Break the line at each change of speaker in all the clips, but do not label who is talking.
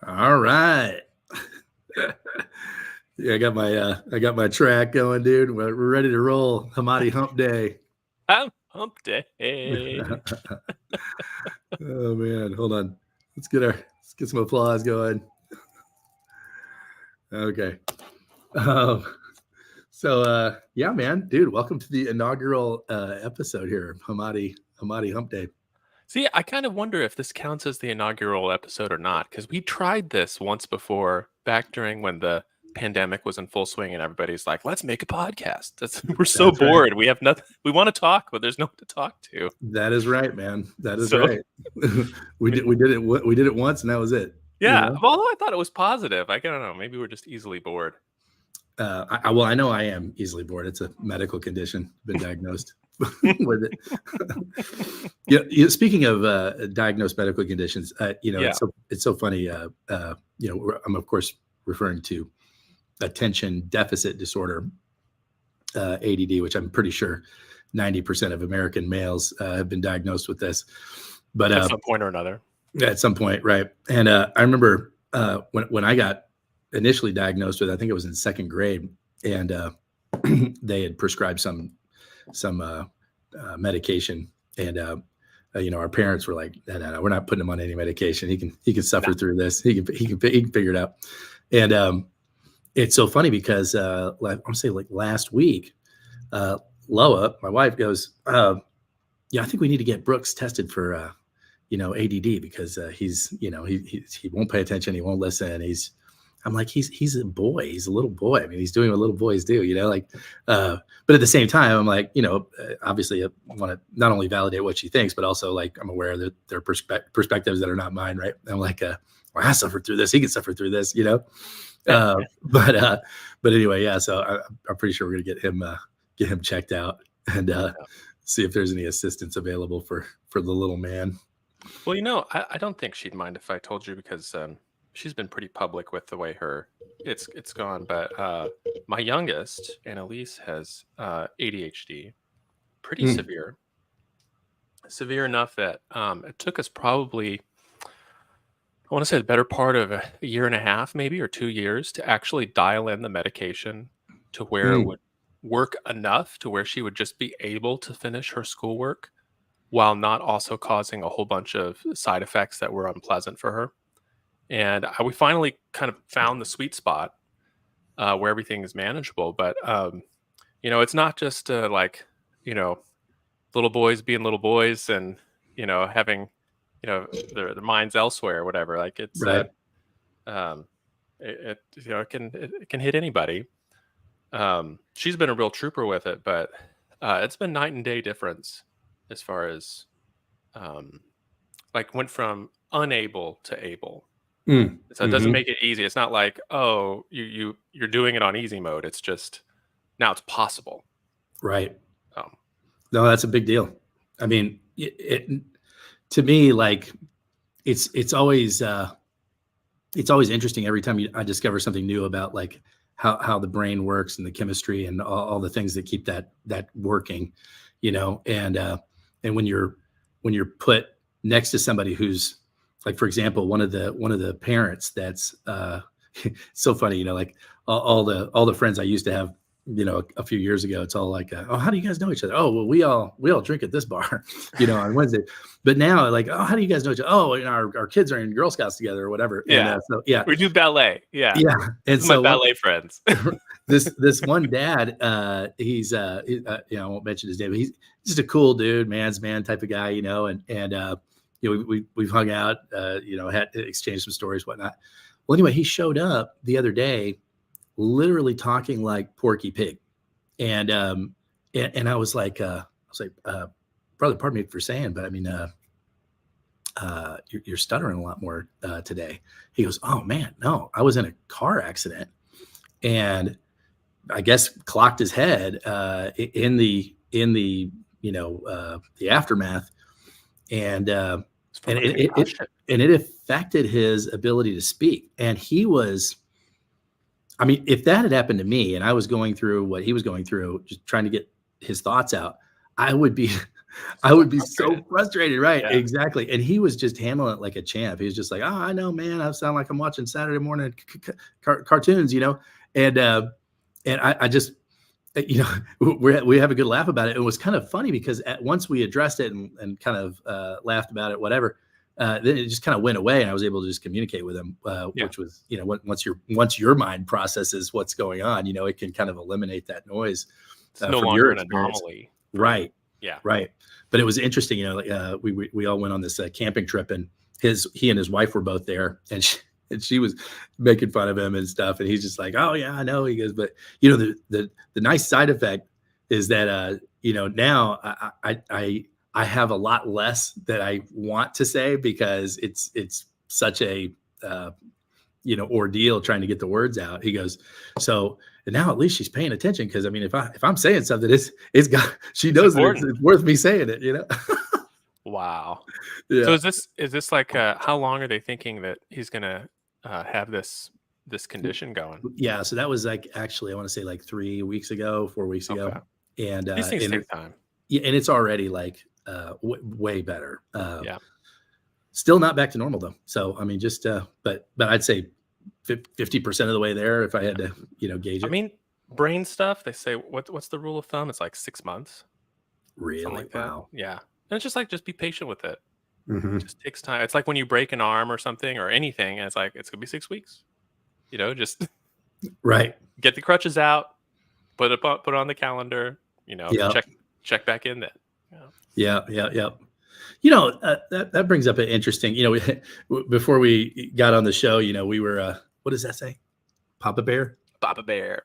All right. Yeah, I got my track going, dude. We're ready to roll. Hamadi Hump Day.
Hump day.
Oh man, hold on. Let's get some applause going. Okay. Um, yeah, man, dude, welcome to the inaugural episode here, Hamadi Hump Day.
See, I kind of wonder if this counts as the inaugural episode or not, because we tried this once before, back during when the pandemic was in full swing, and everybody's like, "Let's make a podcast." We're so
That's right.
bored. We have nothing. We want to talk, but there's no one to talk to.
That is right, man. That is
So,
right. we did it once, and that was it.
yeah. Although I thought it was positive. I don't know. Maybe we're just easily bored.
I know I am easily bored. It's a medical condition. Been diagnosed with it. Yeah. Speaking of diagnosed medical conditions, it's so funny. I'm of course referring to attention deficit disorder, ADD, which I'm pretty sure 90% of American males have been diagnosed with this. But
at some point or another.
At some point, right? And I remember when I got initially diagnosed with, I think it was in second grade, and they had prescribed some medication, and our parents were like, no, we're not putting him on any medication. He can suffer through this. He can figure it out. And it's so funny because I want to say like last week, Loa, my wife, goes, I think we need to get Brooks tested for ADD, because he's he won't pay attention, he won't listen, I'm like, he's a boy. He's a little boy. I mean, he's doing what little boys do, but at the same time, I'm like, obviously I want to not only validate what she thinks, but also like, I'm aware that there are perspectives that are not mine. Right. I'm like, well, I suffered through this. He can suffer through this, but anyway, yeah. So I'm pretty sure we're going to get him checked out and see if there's any assistance available for the little man.
Well, I don't think she'd mind if I told you, because she's been pretty public with the way it's gone. But my youngest, Annalise, has ADHD, pretty severe enough that it took us probably, I want to say, the better part of a year and a half, maybe, or 2 years, to actually dial in the medication to where it would work enough to where she would just be able to finish her schoolwork while not also causing a whole bunch of side effects that were unpleasant for her. And we finally kind of found the sweet spot where everything is manageable. But, it's not just like, little boys being little boys and, having, their minds elsewhere or whatever. Like, it's,
right.
It can hit anybody. She's been a real trooper with it, but it's been night and day difference as far as went from unable to able. So it doesn't make it easy. It's not like, oh, you're doing it on easy mode. It's just now it's possible.
Right. No, that's a big deal. I mean, to me, like it's always interesting every time I discover something new about like how the brain works and the chemistry and all the things that keep that working, and when you're put next to somebody who's, like, for example, one of the parents that's so funny, like all the friends I used to have, a few years ago, it's all like, oh, how do you guys know each other? Oh, well, we all drink at this bar, on Wednesday. But now, like, oh, how do you guys know each other? Oh, our kids are in Girl Scouts together or whatever.
Yeah.
And,
we do ballet. Yeah.
Yeah. And so
my ballet friends.
this one dad, he's I won't mention his name, but he's just a cool dude, man's man type of guy, and we've hung out, had exchanged some stories, whatnot. Well, anyway, he showed up the other day, literally talking like Porky Pig, and I was like, brother, pardon me for saying, but I mean, you're stuttering a lot more today. He goes, oh man, no, I was in a car accident, and I guess clocked his head in the aftermath, and it affected his ability to speak. And he was, I mean, if that had happened to me and I was going through what he was going through, just trying to get his thoughts out, I would be I
So
would be so
frustrated.
frustrated, right?
Yeah.
Exactly, and he was just handling it like a champ. He was just like, "Oh, I know, man. I sound like I'm watching Saturday morning cartoons," and I just you know, we have a good laugh about it. It was kind of funny because once we addressed it and kind of laughed about it, whatever, then it just kind of went away, and I was able to just communicate with him,
Yeah.
which was, once your mind processes what's going on, it can kind of eliminate that noise
It's no
from
longer
your
an
experience.
anomaly for you.
Right,
Yeah.
right. But it was interesting, we all went on this camping trip, and he and his wife were both there, and she was making fun of him and stuff, and he's just like, "Oh yeah, I know." He goes, "But the nice side effect is that now I have a lot less that I want to say because it's such a ordeal trying to get the words out." He goes, "So and now at least she's paying attention because I mean, if I'm saying something, it's got she
It's
knows that
important.
it's worth me saying it."
Wow. So
Yeah.
is this like how long are they thinking that he's gonna have this condition going?
Yeah, so that was like actually I want to say like 3 weeks ago, 4 weeks ago,
Okay.
and
These
uh,
things
and
take time.
yeah, and it's already like way better.
Yeah.
Still not back to normal though. So I mean, just but I'd say 50% of the way there if I had to gauge
I
it.
mean, brain stuff, they say what's the rule of thumb? It's like 6 months, something
Really?
like that.
Wow.
Yeah. And it's just like just be patient with it.
Hmm.
Just takes time. It's like when you break an arm or something or anything, and it's like it's gonna be 6 weeks. Just
Right.
get the crutches out, put it on the calendar,
Yeah.
check back in then. Yeah.
Yeah. Yeah. Yeah. That brings up an interesting. Before we got on the show, we were. What does that say? Papa Bear.
Papa Bear.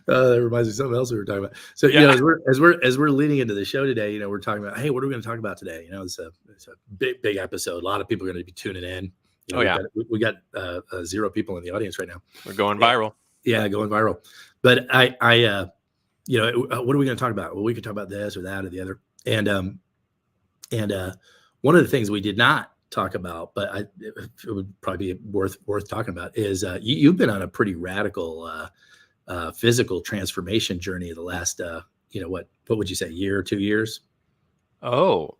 That reminds me of something else we were talking about. So,
Yeah.
as we're leading into the show today, we're talking about, hey, what are we going to talk about today? It's a big episode. A lot of people are going to be tuning in.
Oh
We've
yeah.
got we got 0 people in the audience right now.
We're going
Yeah,
viral.
yeah, going viral. But what are we going to talk about? Well, we could talk about this or that or the other. And one of the things we did not talk about, but it would probably be worth talking about is you've been on a pretty radical physical transformation journey the last what would you say, year or 2 years?
Oh.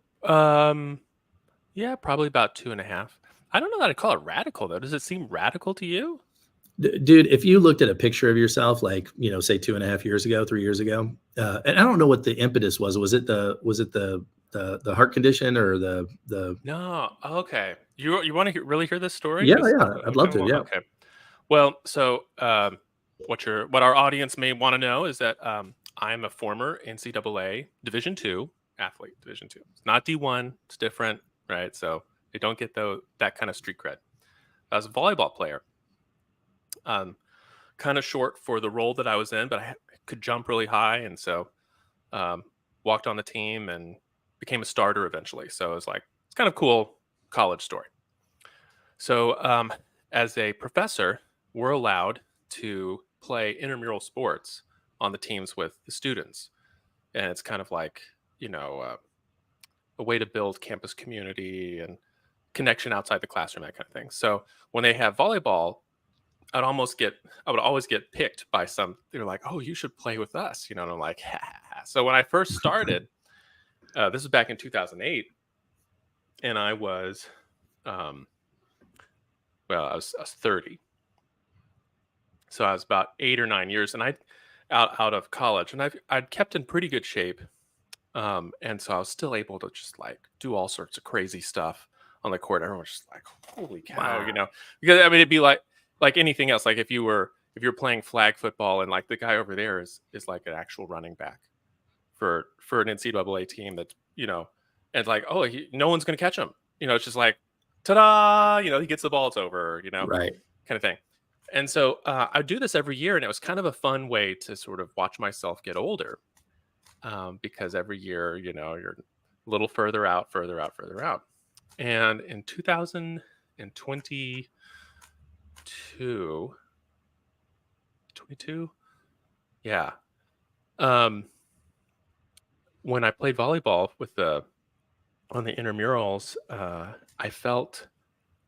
Yeah, probably about 2.5. I don't know that I'd call it radical though. Does it seem radical to you?
Dude, if you looked at a picture of yourself, like, say 2.5 years ago, 3 years ago, and I don't know what the impetus was. Was it the heart condition or the
No. Okay. You want to really hear this story?
yeah,
Because
yeah, I'd love to. Yeah.
okay. Well, so what our audience may want to know is that I'm a former NCAA Division II athlete. Division II. It's not D1. It's different, right? So they don't get that kind of street cred. I was a volleyball player. Kind of short for the role that I was in, but I could jump really high, and so um, walked on the team and became a starter eventually. So it was like it's kind of cool college story. So as a professor, we're allowed to play intramural sports on the teams with the students, and it's kind of like a way to build campus community and connection outside the classroom, that kind of thing. So when they have volleyball, I would always get picked by some. They're like, "Oh, you should play with us," and I'm like, ha, ha, ha. So when I first started, this was back in 2008, and I was, um, I was 30, so I was about 8 or 9 years, and I out of college, and I'd kept in pretty good shape, and so I was still able to just like do all sorts of crazy stuff on the court. Everyone was just like, "Holy cow!"
Wow.
Because I mean, it'd be like anything else. Like if you're playing flag football and like the guy over there is like an actual running back for an NCAA team that's and like no one's gonna catch him. It's just like ta-da! He gets the ball, it's over.
Right.
Kind of thing. And so I do this every year, and it was kind of a fun way to sort of watch myself get older, because every year you're a little further out, further out, further out. And in 2022, 22, yeah. Um, when I played volleyball on the intramurals, I felt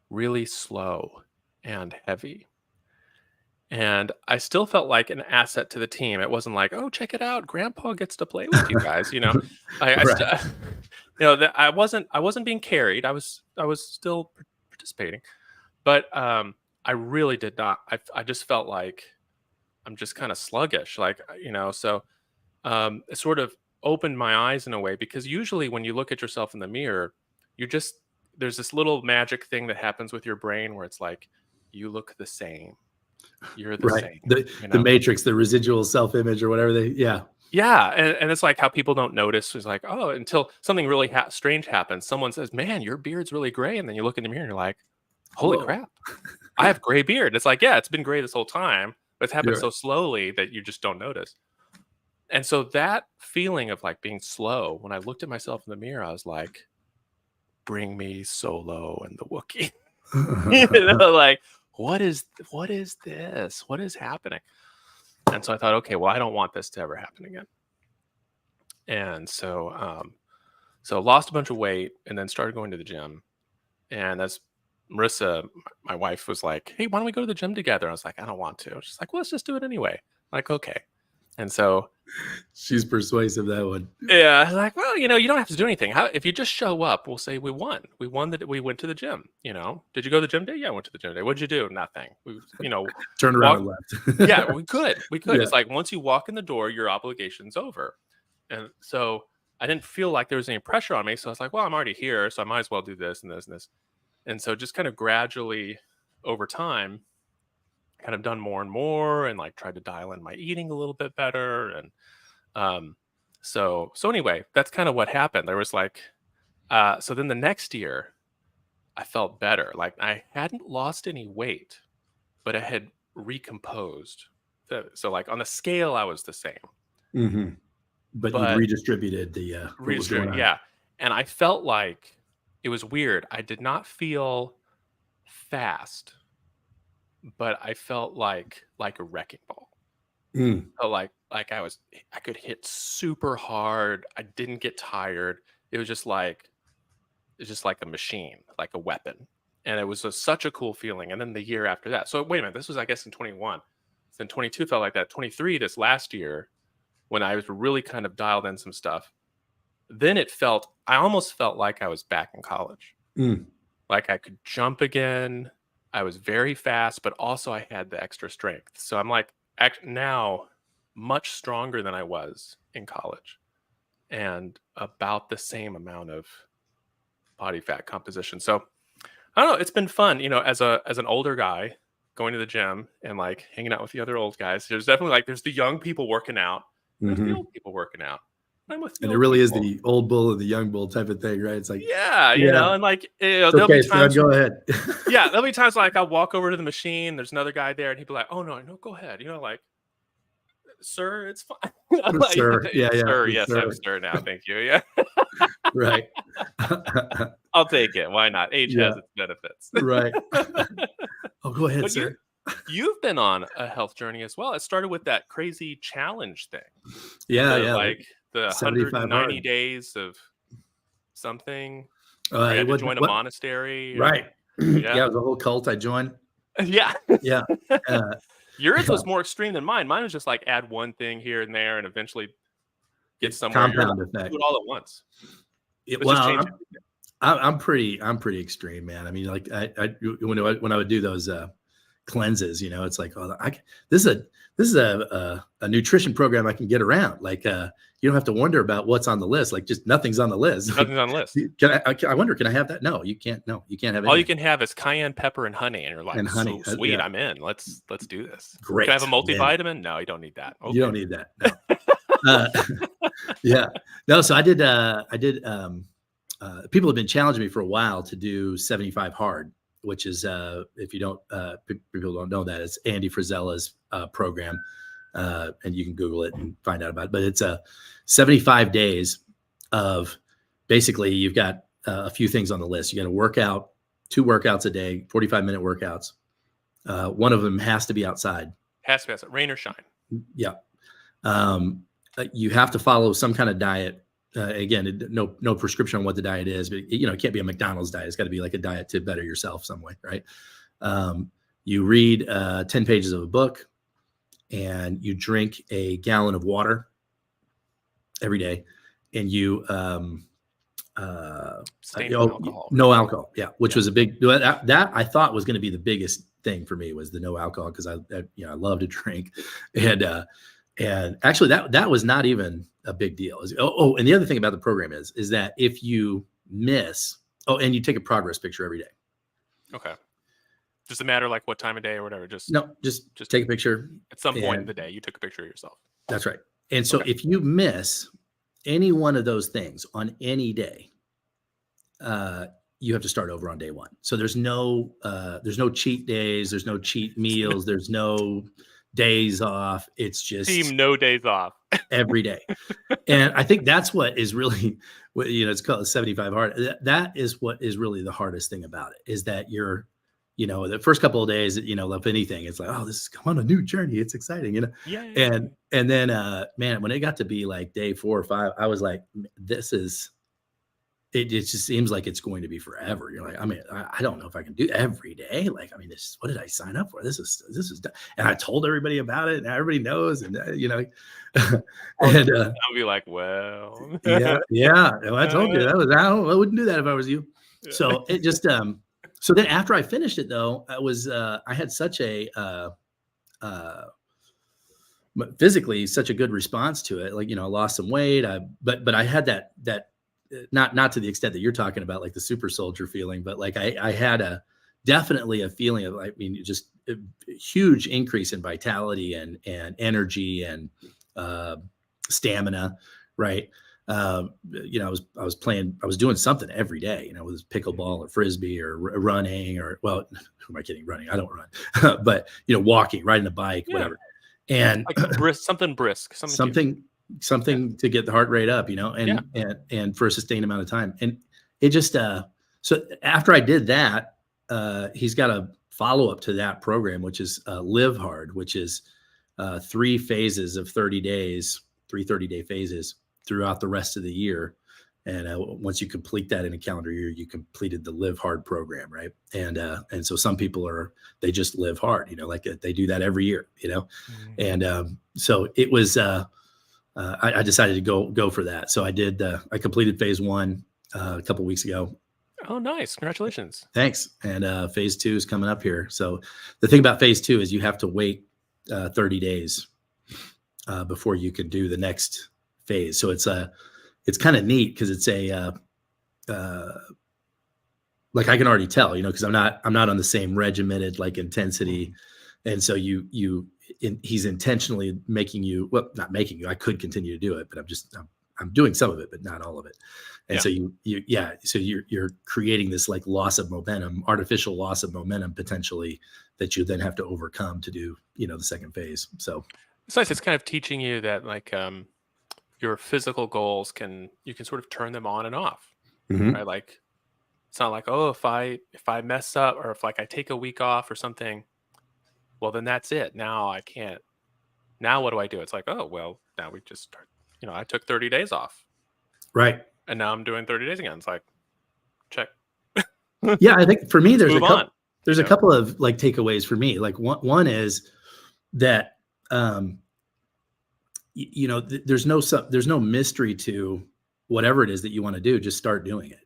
really slow and heavy. And I still felt like an asset to the team. It wasn't like, oh, check it out, Grandpa gets to play with you guys. I
Right.
that I wasn't being carried. I was still participating, but I really did not. I just felt like I'm just kind of sluggish, like So it sort of opened my eyes in a way, because usually when you look at yourself in the mirror, you just there's this little magic thing that happens with your brain where it's like, you look the same, you're the
Right.
same,
The matrix, the residual self-image or whatever yeah.
Yeah, and it's like how people don't notice. It's like, oh, until something really strange happens. Someone says, "Man, your beard's really gray," and then you look in the mirror and you're like, "Holy
Whoa.
crap, I have gray beard." It's like, yeah, it's been gray this whole time, but it's happened
You're
so slowly that you just don't notice. And so that feeling of like being slow, when I looked at myself in the mirror, I was like, "Bring me Solo and the Wookiee."
right.
Like, what is this? What is happening? And so I thought, okay, well, I don't want this to ever happen again. And so lost a bunch of weight and then started going to the gym. And as Marissa, my wife, was like, "Hey, why don't we go to the gym together?" I was like, "I don't want to." She's like, "Well, let's just do it anyway." I'm like, okay. And so,
She's persuasive, that one.
yeah, I was like, well, you don't have to do anything. If you just show up, we'll say we won. We won that we went to the gym. Did you go to the gym day? Yeah, I went to the gym day. What'd you do? Nothing. We,
Turn around
walk.
and left.
Yeah, we could.
Yeah.
It's like, once you walk in the door, your obligation's over. And so I didn't feel like there was any pressure on me. So I was like, well, I'm already here, so I might as well do this and this and this. And so just kind of gradually over time, kind of done more and more, and like tried to dial in my eating a little bit better. And so anyway, that's kind of what happened. There was like, so then the next year I felt better. Like, I hadn't lost any weight, but I had recomposed. So like on the scale, I was the same.
Mm-hmm. But you'd
But
redistributed what was going on.
yeah. And I felt like it was weird. I did not feel fast, but I felt like a wrecking ball.
Mm.
So like I could hit super hard. I didn't get tired. It was just like a machine, like a weapon. And it was such a cool feeling. And then the year after that. So wait a minute, this was, I guess, in 21. Then 22 felt like that. 23, this last year, when I was really kind of dialed in some stuff, then I almost felt like I was back in college.
Mm.
Like I could jump again. I was very fast, but also I had the extra strength. So I'm like, now much stronger than I was in college, and about the same amount of body fat composition. So I don't know. It's been fun, as an older guy going to the gym and like hanging out with the other old guys. There's definitely like, there's the young people working out. There's the old people working out. I'm with the
And
old
there really
people.
is the old bull and the young bull type of thing, right? It's like,
Yeah, and like,
it's
there'll
okay,
be times.
son, go ahead.
Yeah, there'll be times like I'll walk over to the machine. There's another guy there, and he'd be like, "Oh no, go ahead." Like, "Sir, it's fine." I'm like,
Sir, yeah,
Sir,
yes,
yes,
sir.
I'm sir now. Thank you. Yeah,
Right.
I'll take it. Why not? Age
Yeah.
has its benefits.
Right. Oh, go ahead,
But
sir.
you've been on a health journey as well. It started with that crazy challenge thing.
Yeah, yeah.
Like the
75
190
hard.
days of something.
It
I had to
wasn't-
join a
what-
monastery.
Right.
Yeah.
Yeah, it was a whole cult I joined.
Yeah.
Yeah.
Yours
yeah.
was more extreme than mine. Mine was just like add one thing here and there and eventually get somewhere.
Compound
Yours,
effect.
do it all at once.
Well, I'm pretty extreme, man. I mean, like when I would do those cleanses, it's like, oh, this is a nutrition program I can get around. Like, you don't have to wonder about what's on the list. Like, just nothing's on the list.
Nothing's on the list.
I wonder, can I have that? No, you can't. No, you can't have
All
anything.
you can have is cayenne pepper and honey, and you're like,
And honey,
so sweet,
yeah.
I'm in. Let's do this.
Great.
Can I have a multivitamin? No, you don't need that. Okay.
You don't need that. No. Yeah. No. So I did. People have been challenging me for a while to do 75 hard, which is, if you don't, people don't know that, it's Andy Frizella's program, and you can Google it and find out about it. But it's 75 days of basically, you've got a few things on the list. You got to work out 2 workouts a day, 45-minute workouts. One of them has to be outside.
Has to be outside, rain or shine.
Yeah. You have to follow some kind of diet. Again, no prescription on what the diet is, but it can't be a McDonald's diet. It's got to be like a diet to better yourself some way, right? you read 10 pages of a book, and you drink a gallon of water every day, and you
Sustainable alcohol.
no alcohol, yeah, which
Yeah.
was a big that I thought was going to be the biggest thing for me, was the no alcohol, because I I love to drink, and actually that was not even a big deal. And the other thing about the program is that if you miss, and you take a progress picture every day.
Okay. Does it matter like what time of day or whatever? Just
take a picture
at some point in the day. You took a picture of yourself.
That's right. And so if you miss any one of those things on any day, you have to start over on day one. So there's no cheat days, there's no cheat meals, there's no days off. It's just
team no days off
every day. And I think that's what is really, it's called 75 hard. That is what is really the hardest thing about it, is that you're, the first couple of days, of anything, it's like, oh, this is on a new journey. It's exciting,
Yeah.
And then, man, when it got to be like day 4 or 5, I was like, it just seems like it's going to be forever. You're like, I mean, I don't know if I can do every day. Like, I mean, what did I sign up for? This is, and I told everybody about it, and everybody knows, and and
I'll be like, well,
yeah. Well, I told you I wouldn't do that if I was you. Yeah. So it just, so then after I finished it though, I had such a, physically such a good response to it. Like, I lost some weight. But I had that not to the extent that you're talking about, like the super soldier feeling, but like I had definitely a feeling of, I mean, just a huge increase in vitality and energy and stamina. Right. I was doing something every day, whether it's pickleball or frisbee or running or, well, who am I kidding? Running. I don't run, but walking, riding a bike, whatever. And
like something brisk,
something to get the heart rate up, and for a sustained amount of time. And it just, so after I did that, he's got a follow up to that program, which is Live Hard, which is 3 phases of 30 days, 3 30-day phases throughout the rest of the year. And once you complete that in a calendar year, you completed the Live Hard program, right? And so some people they just live hard, like they do that every year, Mm-hmm. And so it was, I decided to go for that. So I did. I completed phase 1 a couple weeks ago.
Oh, nice! Congratulations.
Thanks. And phase 2 is coming up here. So the thing about phase 2 is you have to wait 30 days before you can do the next phase. So it's kind of neat because it's like I can already tell, because I'm not on the same regimented like intensity, and so he's intentionally making you, well, not making you, I could continue to do it, but I'm doing some of it, but not all of it. And so so you're creating this like artificial loss of momentum potentially that you then have to overcome to do, the second phase. So
it's nice. It's kind of teaching you that like, your physical goals you can sort of turn them on and off,
mm-hmm.
right? Like, it's not like, oh, if I mess up or if like I take a week off or something, well, then that's it. Now I can't. Now what do I do? It's like, oh, well, now we just start, I took 30 days off.
Right.
And now I'm doing 30 days again. It's like, check.
Yeah. I think for me, there's a
couple
of like takeaways for me. Like one is that, there's no mystery to whatever it is that you want to do. Just start doing it,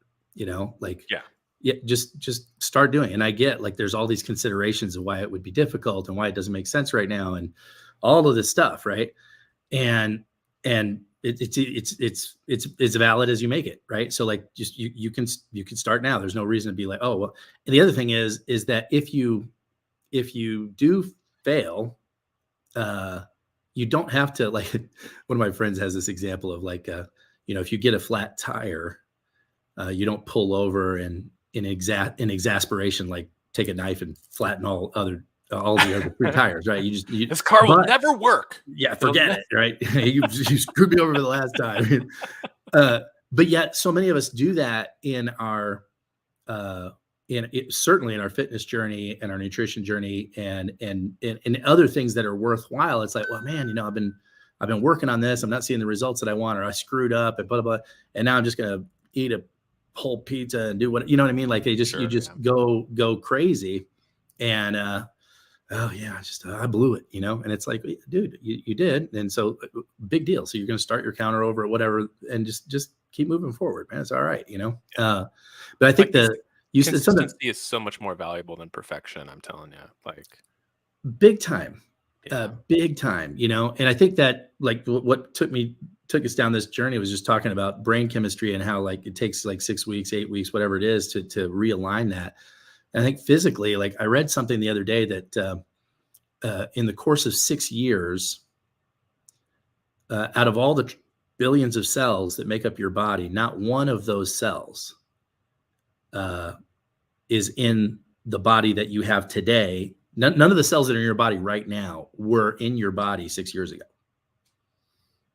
just start doing it. And I get like, there's all these considerations of why it would be difficult and why it doesn't make sense right now. And all of this stuff. Right. And it's as valid as you make it. Right. So like, just, you can start now. There's no reason to be like, oh, well, and the other thing is that if you do fail, you don't have to, like, one of my friends has this example of like, if you get a flat tire, you don't pull over and in exasperation, like take a knife and flatten all the other 3 tires, right?
This car will never work.
Yeah, forget it, right? you screwed me over the last time. But yet, so many of us do that in our, certainly in our fitness journey and our nutrition journey and other things that are worthwhile. It's like, well, man, I've been working on this. I'm not seeing the results that I want, or I screwed up and blah, blah, blah. And now I'm just going to eat a whole pizza and do what, you know what I mean? Like you just go crazy. And oh yeah, I blew it, and it's like, dude, you did. And so big deal. So you're going to start your counter over or whatever, and just keep moving forward, man. It's all right.
Yeah.
But I
Like,
think that you said something
consistency is so much more valuable than perfection, I'm telling you. Like,
big time,
yeah.
big time, and I think that like what took us down this journey was just talking about brain chemistry and how like it takes like 6 weeks, 8 weeks, whatever it is to realign that. And I think physically, like I read something the other day that in the course of 6 years, out of all the billions of cells that make up your body, not one of those cells uh, is in the body that you have today. None of the cells that are in your body right now were in your body 6 years ago.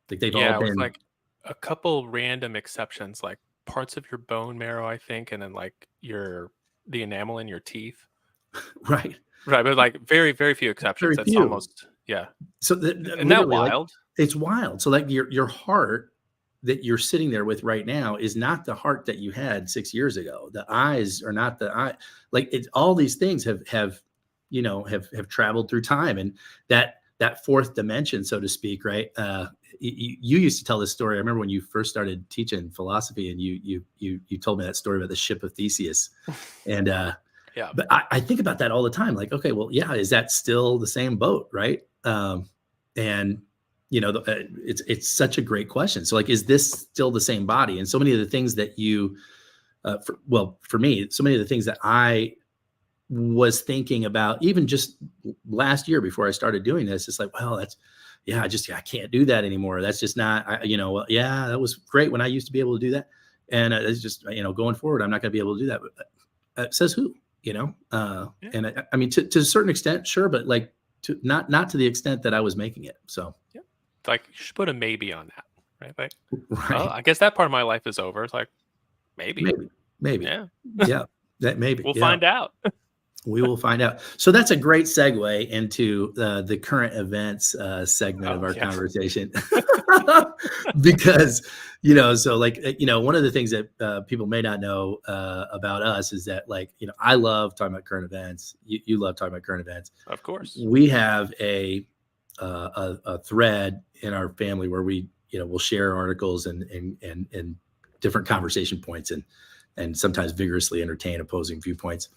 Like they've all
Yeah, with
been
like a couple random exceptions, like parts of your bone marrow, I think, and then like the enamel in your teeth.
right.
Right, but like very, very few exceptions.
Very
That's
few.
almost, yeah.
So
Isn't that
literally, like
wild?
it's wild. So like your heart that you're sitting there with right now is not the heart that you had 6 years ago. The eyes are not the eye. Like it's all these things have traveled through time, and that fourth dimension, so to speak, right? You used to tell this story. I remember when you first started teaching philosophy, and you told me that story about the ship of Theseus, and
Yeah.
but I think about that all the time. Like, okay, well, yeah, is that still the same boat, right? And it's such a great question. So, like, is this still the same body? And so many of the things that for me, so many of the things that I was thinking about, even just last year before I started doing this, it's like, well, I can't do that anymore. That's just not, well, yeah, that was great when I used to be able to do that, and it's just, going forward, I'm not going to be able to do that. But says who?
Yeah.
And I mean, to a certain extent, sure, but like not to the extent that I was making it. So,
Yeah. Like you should put a maybe on that, right? Like, well,
right.
I guess that part of my life is over. It's like, maybe.
Maybe.
Yeah.
Yeah. That maybe.
We'll
Yeah.
find out.
We will find out. So that's a great segue into the current events segment of
Oh,
our
yeah.
conversation, because so like one of the things that people may not know about us is that like I love talking about current events. You love talking about current events.
Of course.
We have a thread in our family where we we'll share articles and different conversation points and sometimes vigorously entertain opposing viewpoints.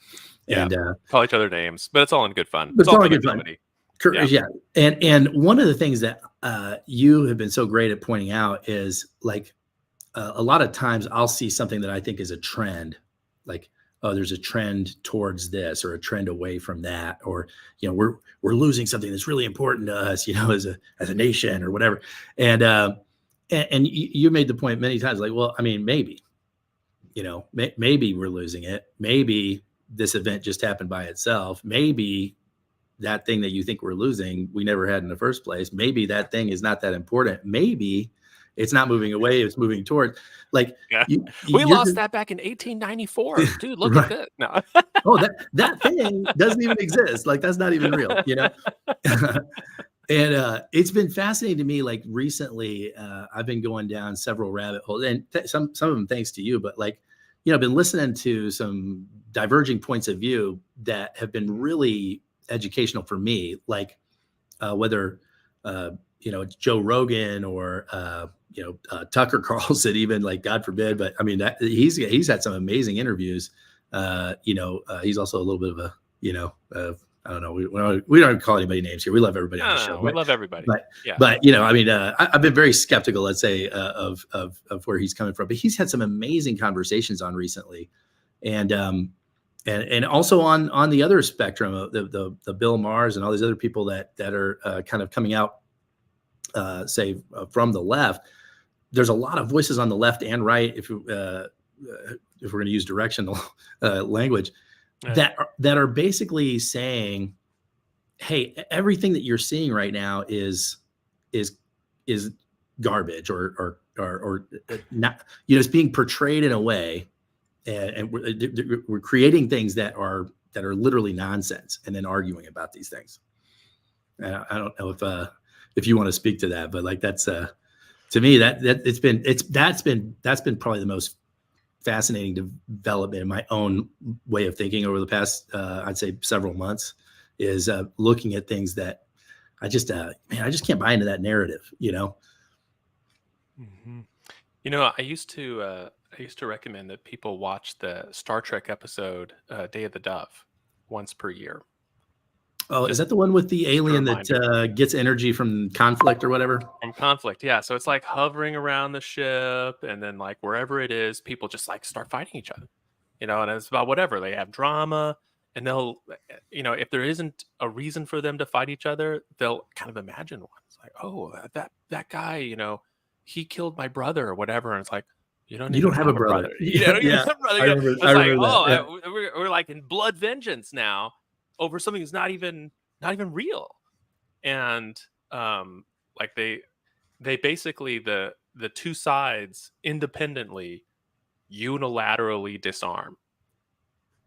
Yeah.
And
Call each other names, but it's all in good fun.
but
It's
it's
all
all
for the
good fun.
comedy.
Yeah. And one of the things that you have been so great at pointing out is like a lot of times I'll see something that I think is a trend, like, oh, there's a trend towards this or a trend away from that, or we're losing something that's really important to us, as a nation or whatever. And you made the point many times, like, well, I mean, maybe maybe we're losing it. Maybe this event just happened by itself. Maybe that thing that you think we're losing, we never had in the first place. Maybe that thing is not that important. Maybe it's not moving away. It's moving toward, like,
Yeah.
you,
We
you're
lost
just,
that back in 1894. Dude, look at
right.
this. No.
Oh, that thing doesn't even exist. Like, that's not even real, And it's been fascinating to me. Like recently, I've been going down several rabbit holes, and some of them thanks to you. But like, I've been listening to some diverging points of view that have been really educational for me. Like whether it's Joe Rogan or Tucker Carlson, even, like, God forbid. But I mean, he's had some amazing interviews. He's also a little bit of a I don't know. We don't call anybody names here. We love everybody on the show.
We love everybody. Yeah.
But I mean, I've been very skeptical, let's say, of where he's coming from. But he's had some amazing conversations on recently, and also on the other spectrum of the Bill Maher's and all these other people that are kind of coming out, say from the left. There's a lot of voices on the left and right, if we're going to use directional language.
Yeah.
That are basically saying, hey, everything that you're seeing right now is garbage or not, it's being portrayed in a way, and we're creating things that are literally nonsense and then arguing about these things. And I don't know if you want to speak to that, but like that's to me that's been probably the most fascinating development in my own way of thinking over the past, I'd say, several months. is looking at things that I just can't buy into that narrative,
Mm-hmm. I used to recommend that people watch the Star Trek episode Day of the Dove once per year.
Oh, is that the one with the alien that gets energy from conflict or whatever?
From conflict, yeah. So it's like hovering around the ship, and then like wherever it is, people just like start fighting each other, and it's about whatever. They have drama, and they'll, if there isn't a reason for them to fight each other, they'll kind of imagine one. It's like, oh, that guy, he killed my brother or whatever, and it's like, you don't have a brother. You don't have a brother.
I remember
oh,
that.
we're like in blood vengeance now over something that's not even real, and like they basically the two sides independently unilaterally disarm.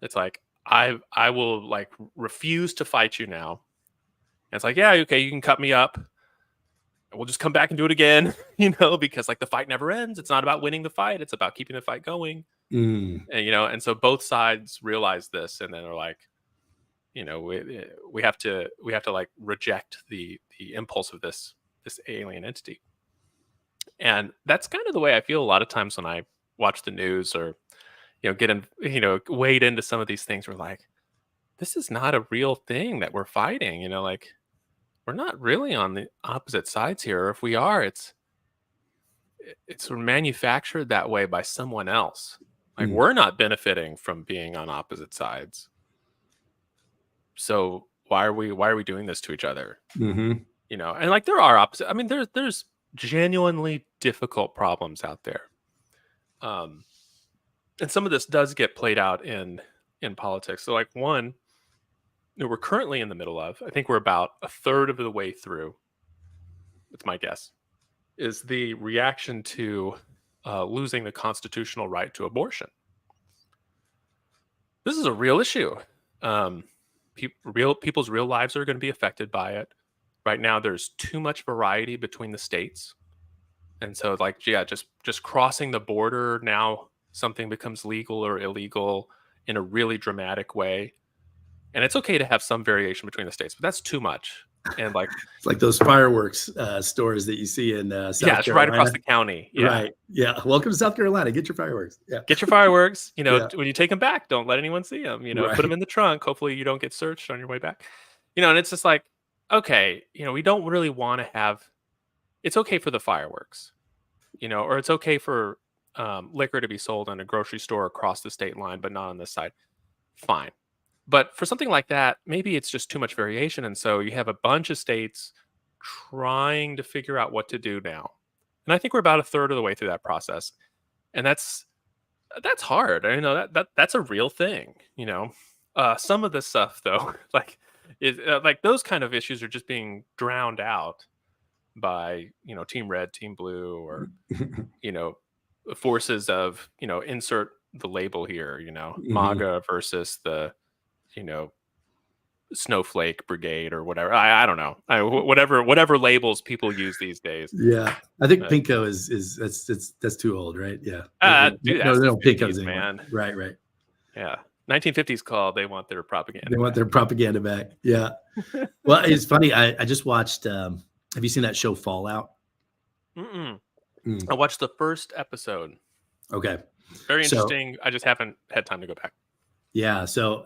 It's like I will like refuse to fight you now. And it's like, yeah, okay, you can cut me up. We'll just come back and do it again, because like the fight never ends. It's not about winning the fight. It's about keeping the fight going.
Mm.
And, and so both sides realize this, and then they're like, we have to like reject the impulse of this alien entity. And that's kind of the way I feel a lot of times when I watch the news or, get in, wade into some of these things. We're like, this is not a real thing that we're fighting, like we're not really on the opposite sides here. Or if we are, it's manufactured that way by someone else. Like we're not benefiting from being on opposite sides. So why are we doing this to each other?
Mm-hmm.
And like there are opposite. I mean, there's genuinely difficult problems out there. And some of this does get played out in politics. So like one that we're currently in the middle of, I think we're about a third of the way through. That's my guess, is the reaction to losing the constitutional right to abortion. This is a real issue. People's real lives are going to be affected by it. Right now, there's too much variety between the states. And so like, yeah, just crossing the border, now something becomes legal or illegal in a really dramatic way. And it's okay to have some variation between the states, but that's too much. And like,
it's like those fireworks stores that you see in South Carolina.
It's right across the county. Yeah.
Right. Yeah. Welcome to South Carolina. Get your fireworks. Yeah.
Get your fireworks. When you take them back, don't let anyone see them.
Right.
Put them in the trunk. Hopefully you don't get searched on your way back. And it's just like, okay, we don't really want to have. It's okay for the fireworks, or it's okay for liquor to be sold in a grocery store across the state line, but not on this side. Fine. But for something like that, maybe it's just too much variation. And so you have a bunch of states trying to figure out what to do now. And I think we're about a third of the way through that process. And that's hard. I know that's a real thing, some of the stuff though, like those kind of issues are just being drowned out by, Team Red, Team Blue, or, forces of, insert the label here, MAGA versus the, Snowflake Brigade or whatever. I don't know. Whatever labels people use these days.
Yeah, I think Pinko is that's too old, right? Yeah.
Dude,
no, they don't Pinkos anymore.
Man.
Right.
Yeah. 1950s call. They want their propaganda.
They want their propaganda back. Yeah. Well, it's funny. I just watched. Have you seen that show Fallout?
I watched the first episode.
Okay.
Very interesting. I just haven't had time to go back.
Yeah. So,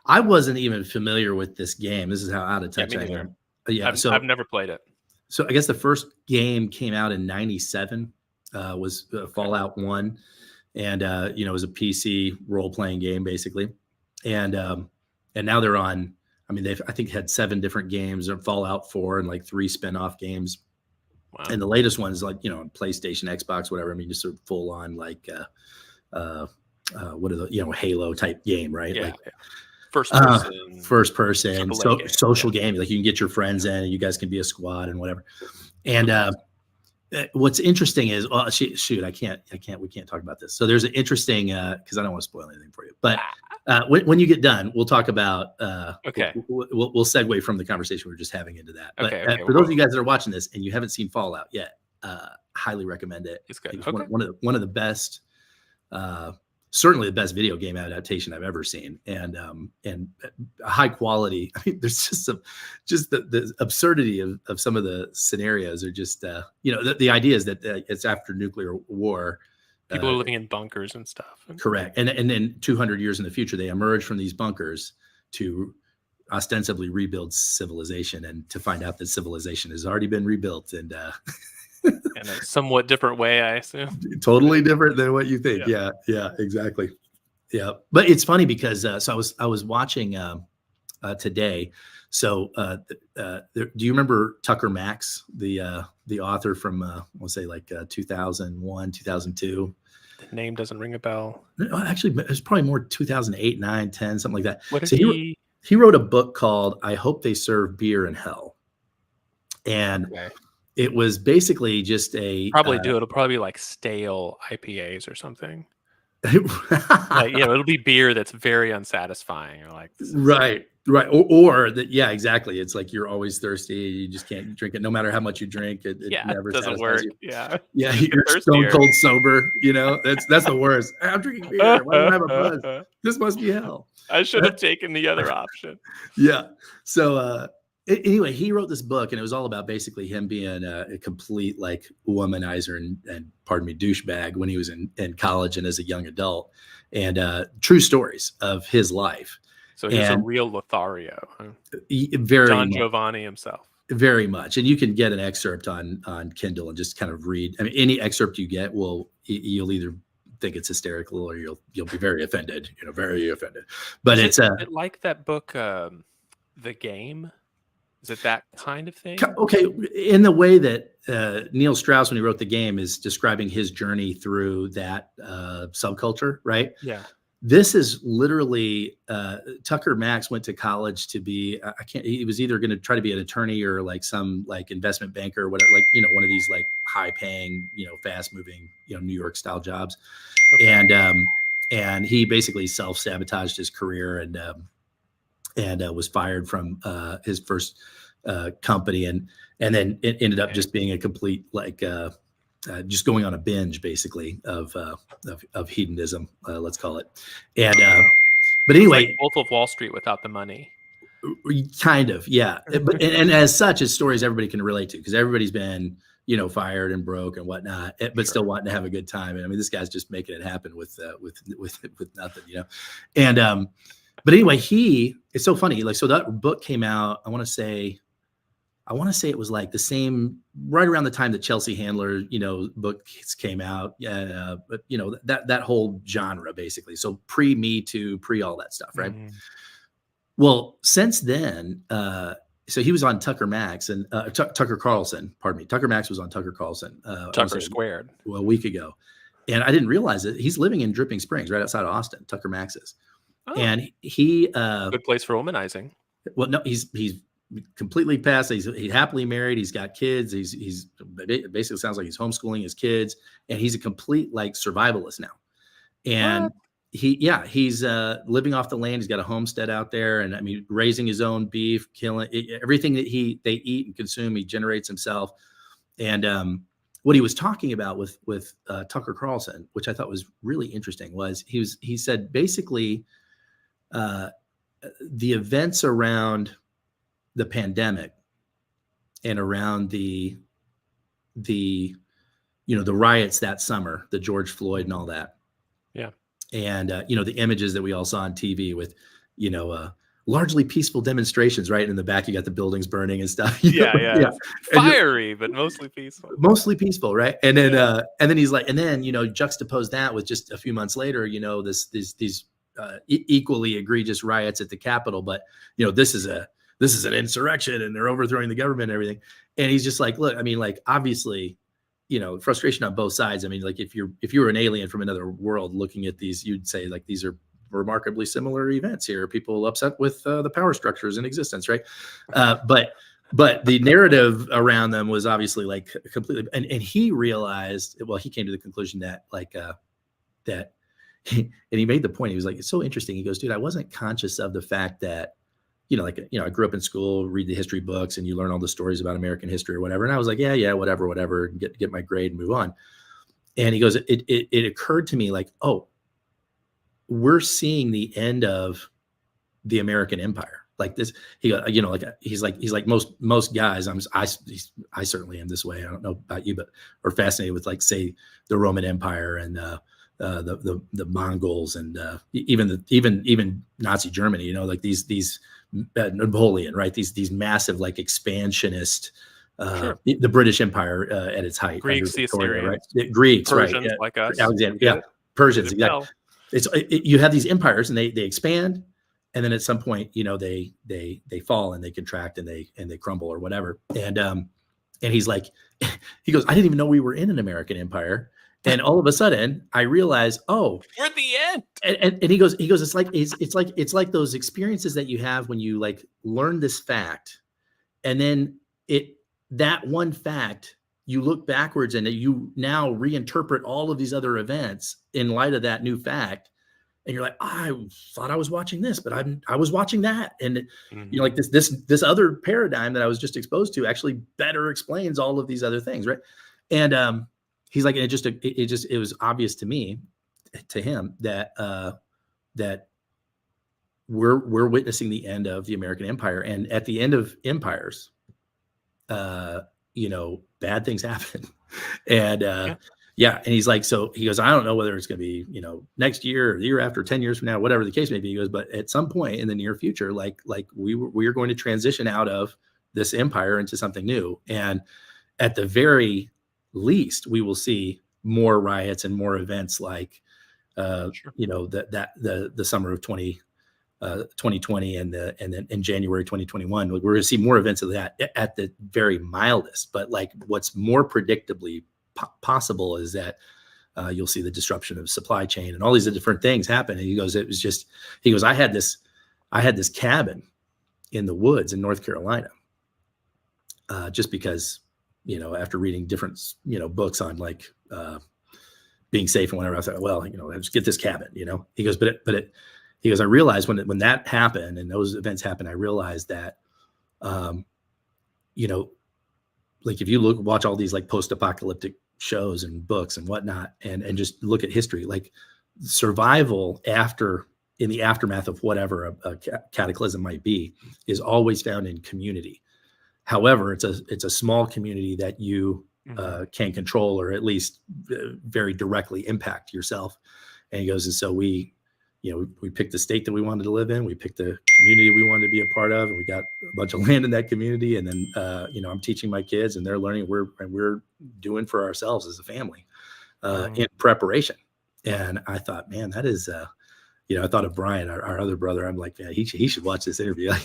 I wasn't even familiar with this game. This is how out of touch I am. Yeah.
I've never played it.
So I guess the first game came out in '97. Was Fallout 1, and it was a PC role-playing game basically, and now they're on. I mean, they've I think had 7 different games, or Fallout 4, and like 3 spin-off games. Wow. And the latest one is like PlayStation, Xbox, whatever. I mean, just sort of full on like what are the Halo type game, right?
Yeah,
like
first person,
social game. Like you can get your friends in, and you guys can be a squad and whatever. And what's interesting is, shoot, we can't talk about this. So there's an interesting, because I don't want to spoil anything for you. But when you get done, we'll talk about.
Okay.
We'll segue from the conversation we were just having into that. But
okay.
For those of you guys that are watching this and you haven't seen Fallout yet, highly recommend it.
It's good.
It's one of the best certainly the best video game adaptation I've ever seen, and high quality. I mean, there's just the absurdity of some of the scenarios are just, the idea is that it's after nuclear war.
People are living in bunkers and stuff.
Correct. And then 200 years in the future, they emerge from these bunkers to ostensibly rebuild civilization, and to find out that civilization has already been rebuilt, and
in a somewhat different way, I assume.
Totally different than what you think. Yeah, exactly. Yeah, but it's funny because so I was watching today. So do you remember Tucker Max, the author from we'll say like 2001, 2002?
The name doesn't ring a bell.
No, actually, it was probably more 2008, 9, 10, something like that.
What did
so he wrote a book called "I Hope They Serve Beer in Hell," and it was basically just a
it'll probably be like stale IPAs or something. Like, it'll be beer that's very unsatisfying, or like
right, or that, exactly. It's like you're always thirsty, you just can't drink it, no matter how much you drink. It never
doesn't work.
You.
Yeah,
you're stone cold sober. That's the worst. I'm drinking beer. Why don't I have a buzz? This must be hell.
I should have taken the other option.
Yeah. So anyway, he wrote this book, and it was all about basically him being a complete like womanizer and pardon me, douchebag when he was in college and as a young adult, and true stories of his life.
So he's a real Lothario. Huh?
Very
John Giovanni himself.
Very much. And you can get an excerpt on Kindle and just kind of read. I mean, any excerpt you get you'll either think it's hysterical or you'll be very offended, very offended. But
is it like that book, The Game? Is it that kind of thing?
Okay, in the way that Neil Strauss, when he wrote The Game, is describing his journey through that subculture, right?
Yeah.
This is literally Tucker Max went to college to be he was either going to try to be an attorney or like some like investment banker or whatever, like one of these like high paying, fast moving, New York style jobs. Okay. And he basically self-sabotaged his career and was fired from his first company, and then it ended up just being a complete like just going on a binge basically of hedonism, let's call it. And but anyway,
it's like Wolf of Wall Street without the money.
Kind of, yeah. But and as such, it's stories everybody can relate to, because everybody's been fired and broke and whatnot, but still wanting to have a good time. And I mean, this guy's just making it happen with nothing, And but anyway, it's so funny. Like, so that book came out, I want to say it was like the same, right around the time that Chelsea Handler, books came out. Yeah. But that whole genre basically. So pre-Me Too, pre all that stuff. Right. Mm-hmm. Well, since then, so he was on Tucker Max and Tucker Carlson, pardon me. Tucker Max was on Tucker Carlson.
Tucker Squared.
A week ago. And I didn't realize it. He's living in Dripping Springs, right outside of Austin, Tucker Max is. Oh. And he good
place for womanizing.
Well, no, he's completely past. He's happily married. He's got kids. He's basically sounds like he's homeschooling his kids, and he's a complete like survivalist now. And he's living off the land. He's got a homestead out there, and I mean, raising his own beef, killing everything that they eat and consume. He generates himself. And what he was talking about with Tucker Carlson, which I thought was really interesting, was he said basically the events around the pandemic and around the riots that summer, the George Floyd and all that.
Yeah.
And, the images that we all saw on TV with, largely peaceful demonstrations, right? In the back, you got the buildings burning and stuff.
Yeah. Fiery, but mostly peaceful.
Mostly peaceful, right? And then, and then he's like, juxtapose that with just a few months later, these equally egregious riots at the Capitol, but this is an insurrection and they're overthrowing the government and everything. And he's just like, look, I mean, like, obviously, frustration on both sides. I mean, like, if you were an alien from another world looking at these, you'd say like, these are remarkably similar events here. People upset with the power structures in existence, right? But the narrative around them was obviously like completely. And he realized, well, he came to the conclusion that like and he made the point. He was like, it's so interesting. He goes, dude, I wasn't conscious of the fact that I grew up in school, read the history books, and you learn all the stories about American history or whatever. And I was like, yeah, whatever, get my grade and move on. And he goes, it occurred to me like, oh, we're seeing the end of the American empire. Like this, he's like most guys. I certainly am this way. I don't know about you, but are fascinated with, like, say, the Roman Empire and the Mongols, and even Nazi Germany. Like these Napoleon, right? These massive, like, expansionist.
Sure.
The British Empire at its height under
Greeks, the
Victoria, right?
Assyrians,
The Greeks, right?
Persians like us.
Alexander,
We get
yeah,
it. Get
Persians,
it
exactly.
well.
You have these empires, and they expand, and then at some point, they fall and they contract and they crumble or whatever. And he's like, he goes, I didn't even know we were in an American empire, and all of a sudden I realized, oh,
We're at the end.
and he goes, it's like those experiences that you have when you, like, learn this fact, and then that one fact, you look backwards and you now reinterpret all of these other events in light of that new fact. And you're like, I thought I was watching this, but I was watching that. And like this other paradigm that I was just exposed to actually better explains all of these other things, right? And he's like, it was obvious to him that that we're witnessing the end of the American empire. And at the end of empires, bad things happen. And and he's like, so he goes, I don't know whether it's going to be, next year or the year after, 10 years from now, whatever the case may be. He goes, but at some point in the near future, like we are going to transition out of this empire into something new. And at the very least, we will see more riots and more events like, the summer of 2020 and then in January 2021, we're going to see more events of that at the very mildest. But, like, what's more predictably possible is that you'll see the disruption of supply chain and all these different things happen. And he goes, I had this cabin in the woods in North Carolina, just because, after reading different, books on, like, being safe and whatever, I thought, well, let's get this cabin, he goes, he goes, I realized when that happened and those events happened, I realized that, like, if you watch all these, like, post-apocalyptic shows and books and whatnot, and just look at history, like, survival in the aftermath of whatever a cataclysm might be is always found in community. However, it's a small community that you can control, or at least very directly impact yourself. And he goes, and so we picked the state that we wanted to live in. We picked the community we wanted to be a part of, and we got a bunch of land in that community. And then, I'm teaching my kids, and they're learning. We're doing for ourselves as a family in preparation. And I thought, man, that is, I thought of Brian, our other brother. I'm like, man, he should watch this interview. I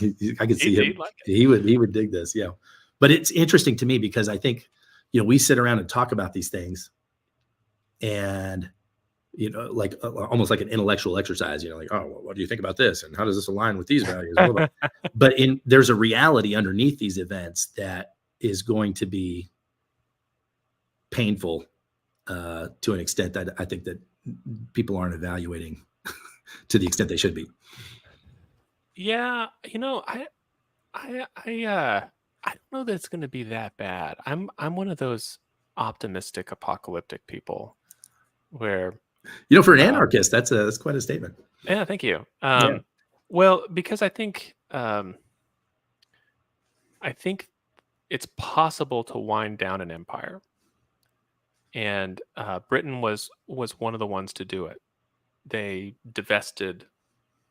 could see him.
Like
he would dig this. Yeah. But it's interesting to me because I think, we sit around and talk about these things, and like almost like an intellectual exercise, like, oh, well, what do you think about this? And how does this align with these values? But there's a reality underneath these events that is going to be painful to an extent that I think that people aren't evaluating to the extent they should be.
Yeah. I don't know that it's going to be that bad. I'm one of those optimistic, apocalyptic people where,
for an anarchist, that's quite a statement.
Yeah, thank you. Well, because I think it's possible to wind down an empire, and Britain was one of the ones to do it. They divested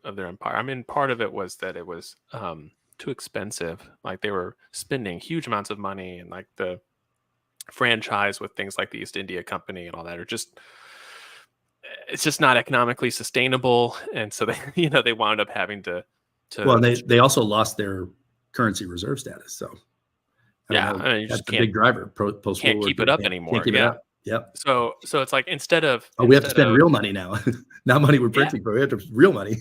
of their empire. I mean, part of it was that it was too expensive. Like, they were spending huge amounts of money, and, like, the franchise with things like the East India Company and all that it's just not economically sustainable. And so they wound up having to
well, they also lost their currency reserve status. So that's a big driver. Post
can't keep it up anymore.
Can't keep it up. Yep.
So it's like, instead of
we have to spend real money now, not money we're printing, but we have to real money.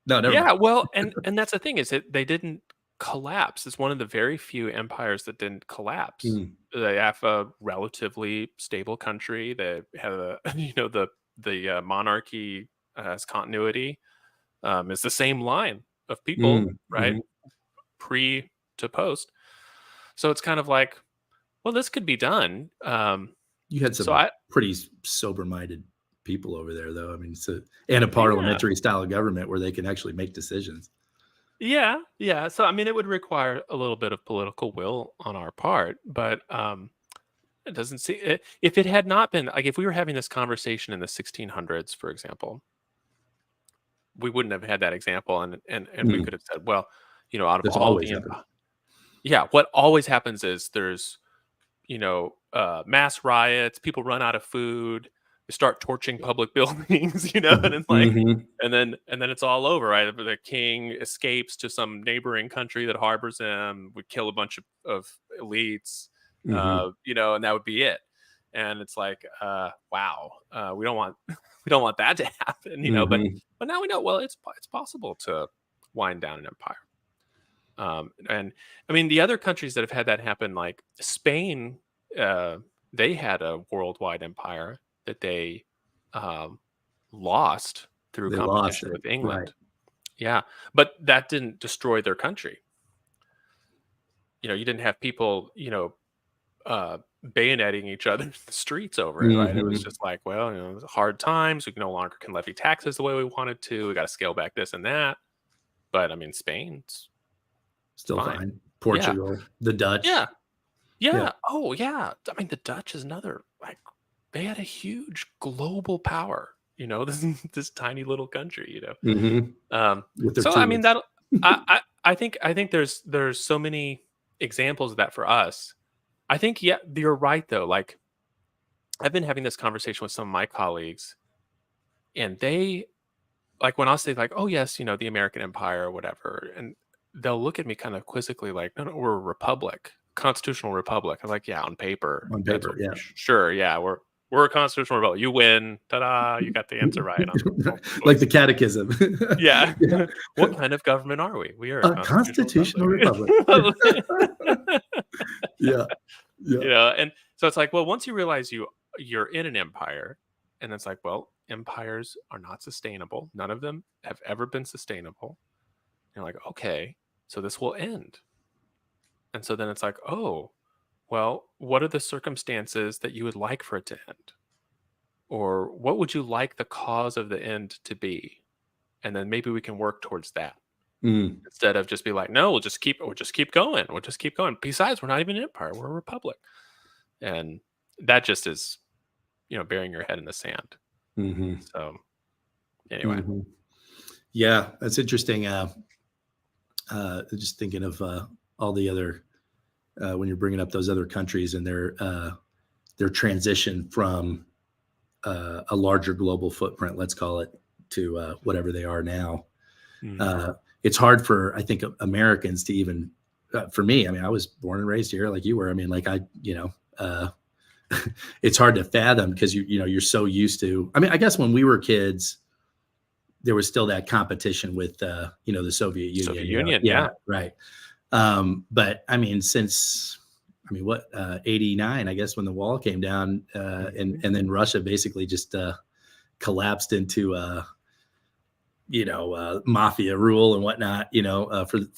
No, never mind.
Well, and that's the thing, is that they didn't collapse. It's one of the very few empires that didn't collapse. They have a relatively stable country. They have the monarchy has continuity. It's the same line of people, right? Pre to post. So it's kind of like, well, this could be done.
You had some pretty sober-minded people over there, though. I mean, and a
Yeah.
parliamentary style of government where they can actually make decisions.
Yeah, yeah. So I mean, it would require a little bit of political will on our part, but it doesn't see if it had not been like if we were having this conversation in the 1600s, for example, we wouldn't have had that example, and we
Mm,
could have said, well, out of
this
all
always
the
happens.
yeah, what always happens is there's mass riots, people run out of food, they start torching public buildings, and it's like,
Hmm.
and then it's all over, right? The king escapes to some neighboring country that harbors him, would kill a bunch of elites,
Hmm.
and that would be it. And it's like, wow, we don't want we don't want that to happen,
Hmm.
but now we know. Well, it's possible to wind down an empire. And I mean, the other countries that have had that happen, like Spain, uh, they had a worldwide empire that they um, lost through
They lost
competition
it.
with
Right.
England. Yeah, but that didn't destroy their country. You didn't have people, bayoneting each other in the streets over it, right? It was
Hmm.
just like, well, it was hard times. We no longer can levy taxes the way we wanted to. We got to scale back this and that. But I mean, Spain's
Still
fine.
fine.
Yeah,
Portugal, the
yeah.
Dutch. Yeah.
Yeah. Oh, yeah. I mean, the Dutch is another like they had a huge global power. This tiny little country.
Hmm. With their
So I mean
tulips.
that I think there's so many examples of that for us. I think yeah, you're right though. Like I've been having this conversation with some of my colleagues, and they like when I'll say like, oh yes, the American Empire or whatever, and they'll look at me kind of quizzically like, no, no, we're a republic, constitutional republic. I'm like, yeah, on paper,
On
that's
paper. Yeah.
sure, yeah, we're a constitutional republic. You win, ta-da! You got the answer right on
Like the catechism.
yeah.
Yeah.
What kind of government are we? We are a
A
constitutional
constitutional republic.
republic.
Yeah. Yeah.
And so it's like, well, once you realize you're in an empire, and it's like, well, empires are not sustainable. None of them have ever been sustainable. You're like, okay, so this will end. And so then it's like, oh, well, what are the circumstances that you would like for it to end? Or what would you like the cause of the end to be? And then maybe we can work towards that
Mm.
instead of just be like, no, we'll just keep going. We'll just keep going. Besides, we're not even an empire, we're a republic. And that just is, burying your head in the sand.
Mhm.
So anyway.
Mhm. Yeah, that's interesting. Just thinking of all the other when you're bringing up those other countries and their transition from a larger global footprint, let's call it, to whatever they are now.
Mhm.
Uh, it's hard for I think Americans to even. For me, I mean, I was born and raised here, like you were. I mean, like it's hard to fathom because you're so used to. I mean, I guess when we were kids, there was still that competition with the Soviet Union.
Soviet Union,
Yeah,
yeah.
right. But I mean, since what 89, I guess when the wall came down,
Mhm.
and then Russia basically just collapsed into mafia rule and whatnot. For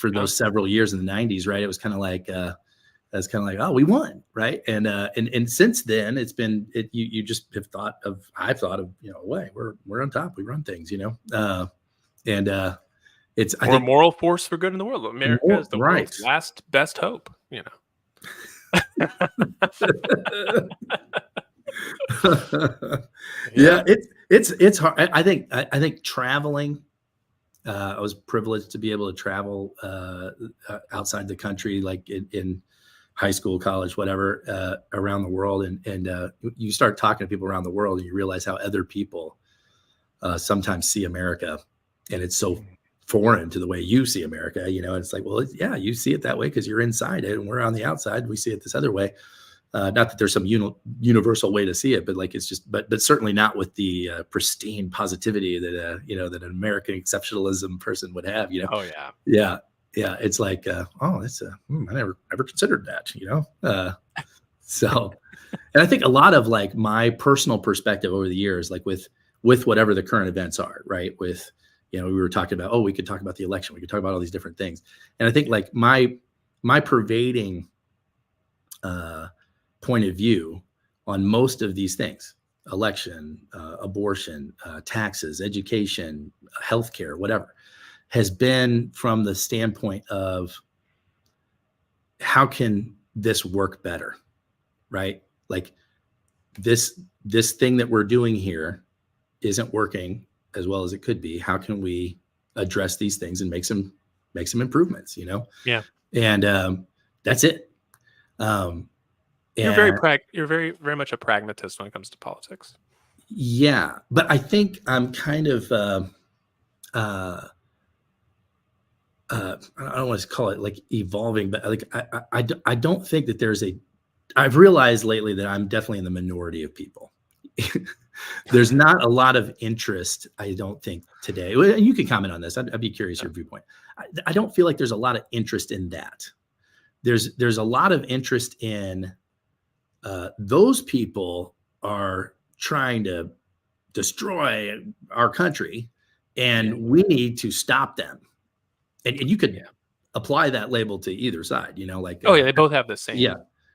Yeah.
those several years in the 90s, right? It was kind of like. That's kind of like, oh, we won, right? And since then, it's been you just have thought of I've thought of way we're on top, we run things, and it's I
We're a
think
moral force for good in the world. America
more
is the
right.
world's last best hope.
Yeah,
Yeah.
it's hard. I think traveling. I was privileged to be able to travel outside the country, like in high school, college, whatever, around the world, and you start talking to people around the world, and you realize how other people sometimes see America, and it's so
Mhm.
foreign to the way you see America. It's like, well, yeah, you see it that way because you're inside it, and we're on the outside. We see it this other way. Not that there's some universal way to see it, but like it's just, but certainly not with the pristine positivity that an American exceptionalism person would have.
Oh, yeah.
Yeah, yeah. It's like, that's I never ever considered that. So, and I think a lot of like my personal perspective over the years, like with whatever the current events are, right? With we were talking about, we could talk about the election, we could talk about all these different things, and I think
Yeah.
like my pervading uh, point of view on most of these things election, abortion, taxes, education, healthcare, whatever, has been from the standpoint of how can this work better, right? Like this thing that we're doing here isn't working as well as it could be. How can we address these things and make some improvements?
Yeah.
And that's it. And
You're very very much a pragmatist when it comes to politics.
yeah, but I think I'm kind of I don't want to call it like evolving, but like I don't think that there's a. I've realized lately that I'm definitely in the minority of people. There's not a lot of interest, I don't think, today. You can comment on this. I'd be curious your viewpoint. I don't feel like there's a lot of interest in that. There's a lot of interest in those people are trying to destroy our country, and we need to stop them. And you could apply that label to either side, like
they both have the same.
Yeah.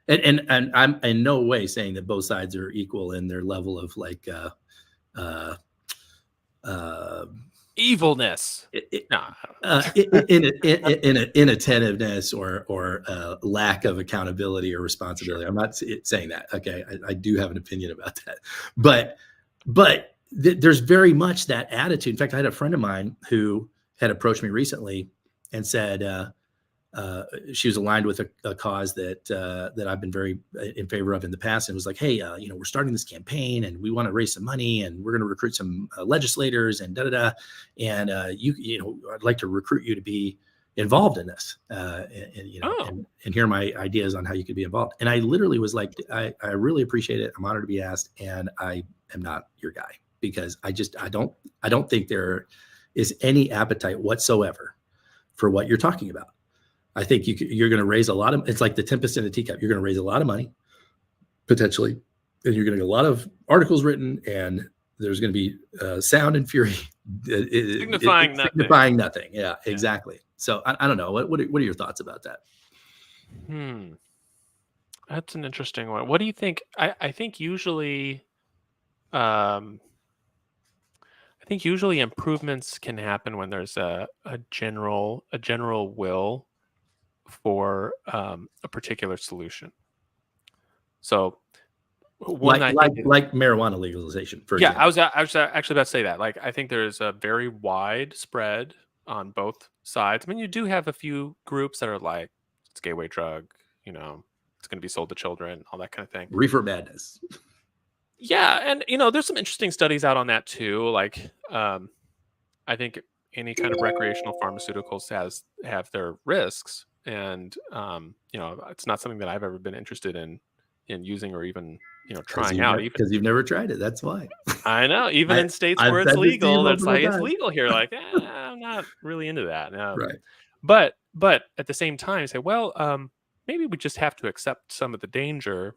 And I'm in no way saying that both sides are equal in their level of like
evilness,
inattentiveness or lack of accountability or responsibility. Sure. I'm not saying that. Okay, I do have an opinion about that, but there's very much that attitude. In fact, I had a friend of mine who had approached me recently and said she was aligned with a cause that I've been very in favor of in the past, and was like, hey, we're starting this campaign and we want to raise some money and we're going to recruit some legislators and and I'd like to recruit you to be involved in this and hear my ideas on how you could be involved. And I literally was like, I really appreciate it. I'm honored to be asked, and I am not your guy, because I don't think there is any appetite whatsoever for what you're talking about. I think you're going to raise a lot of, it's like the tempest in a teacup. You're going to raise a lot of money, potentially, and you're going to get a lot of articles written, and there's going to be sound and fury.
Signifying
nothing. Yeah, exactly. So I don't know. What are your thoughts about that?
That's an interesting one. What do you think? I think usually improvements can happen when there's a general will for a particular solution. So one
like marijuana legalization, for example.
I was actually about to say that. Like, I think there's a very wide spread on both sides. I mean, you do have a few groups that are like, it's a gateway drug, it's going to be sold to children, all that kind of thing.
Reefer madness.
Yeah, and there's some interesting studies out on that too. Like, I think any kind of recreational pharmaceuticals have their risks, and it's not something that I've ever been interested in using or even trying out.
Because you've never tried it. That's why.
I know. Even in states where it's legal, it's like it's legal here. Like, I'm not really into that.
Right.
But at the same time, you say, well, maybe we just have to accept some of the danger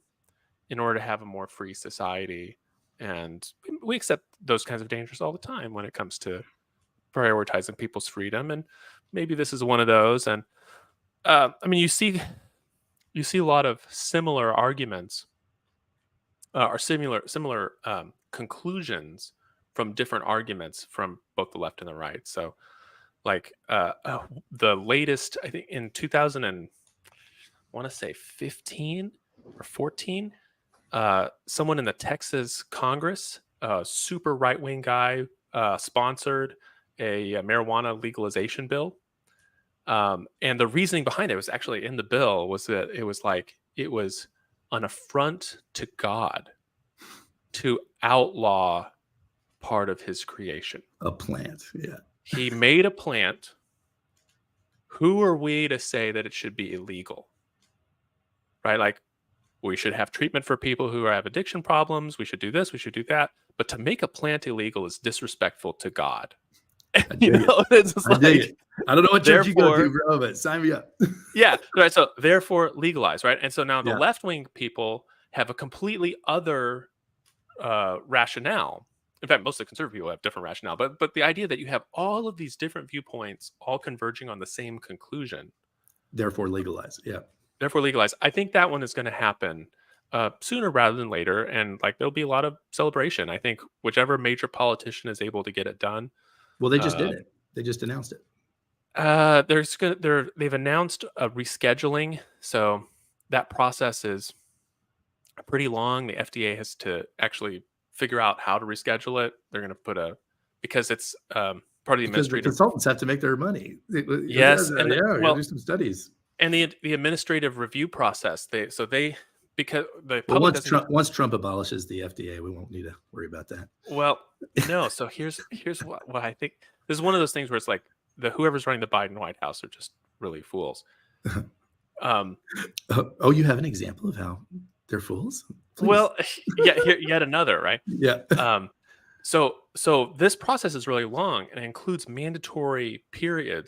in order to have a more free society. And we accept those kinds of dangers all the time when it comes to prioritizing people's freedom. And maybe this is one of those. And I mean, you see a lot of similar arguments or similar conclusions from different arguments from both the left and the right. So like the latest, I think in 2000 and I want to say 15 or 14, someone in the Texas Congress, a super right-wing guy, sponsored a marijuana legalization bill. And the reasoning behind it was actually in the bill was that it was an affront to God to outlaw part of his creation.
A plant, yeah.
He made a plant. Who are we to say that it should be illegal? Right? Like, we should have treatment for people who have addiction problems. We should do this. We should do that. But to make a plant illegal is disrespectful to God. It's just like,
I don't know what church you go to, bro, but sign me up.
Yeah, right. So therefore, legalize, right? And so now the left-wing people have a completely other rationale. In fact, most of the conservative people have different rationale. But the idea that you have all of these different viewpoints all converging on the same conclusion.
Therefore, legalize. Yeah.
Therefore, legalize. I think that one is going to happen. sooner rather than later, and like there'll be a lot of celebration. I think whichever major politician is able to get it done.
Well, they just did
Um,
it. They just announced it.
they've announced a rescheduling, so that process is pretty long. The FDA has to actually figure out how to reschedule it. They're going to put because it's part of the
Because the
administrative.
consultants have to make their money. Yeah,
Yes, and
we gotta
well,
do some studies.
and the administrative review process. Because the
Well,
public doesn't get.
once Trump abolishes the FDA, we won't need to worry about that.
Well, no. So here's what I think. This is one of those things where it's like whoever's running the Biden White House are just really fools. Um,
Oh, you have an example of how they're fools? Please.
well, yeah, yet another, right?
Yeah.
So this process is really long, and it includes mandatory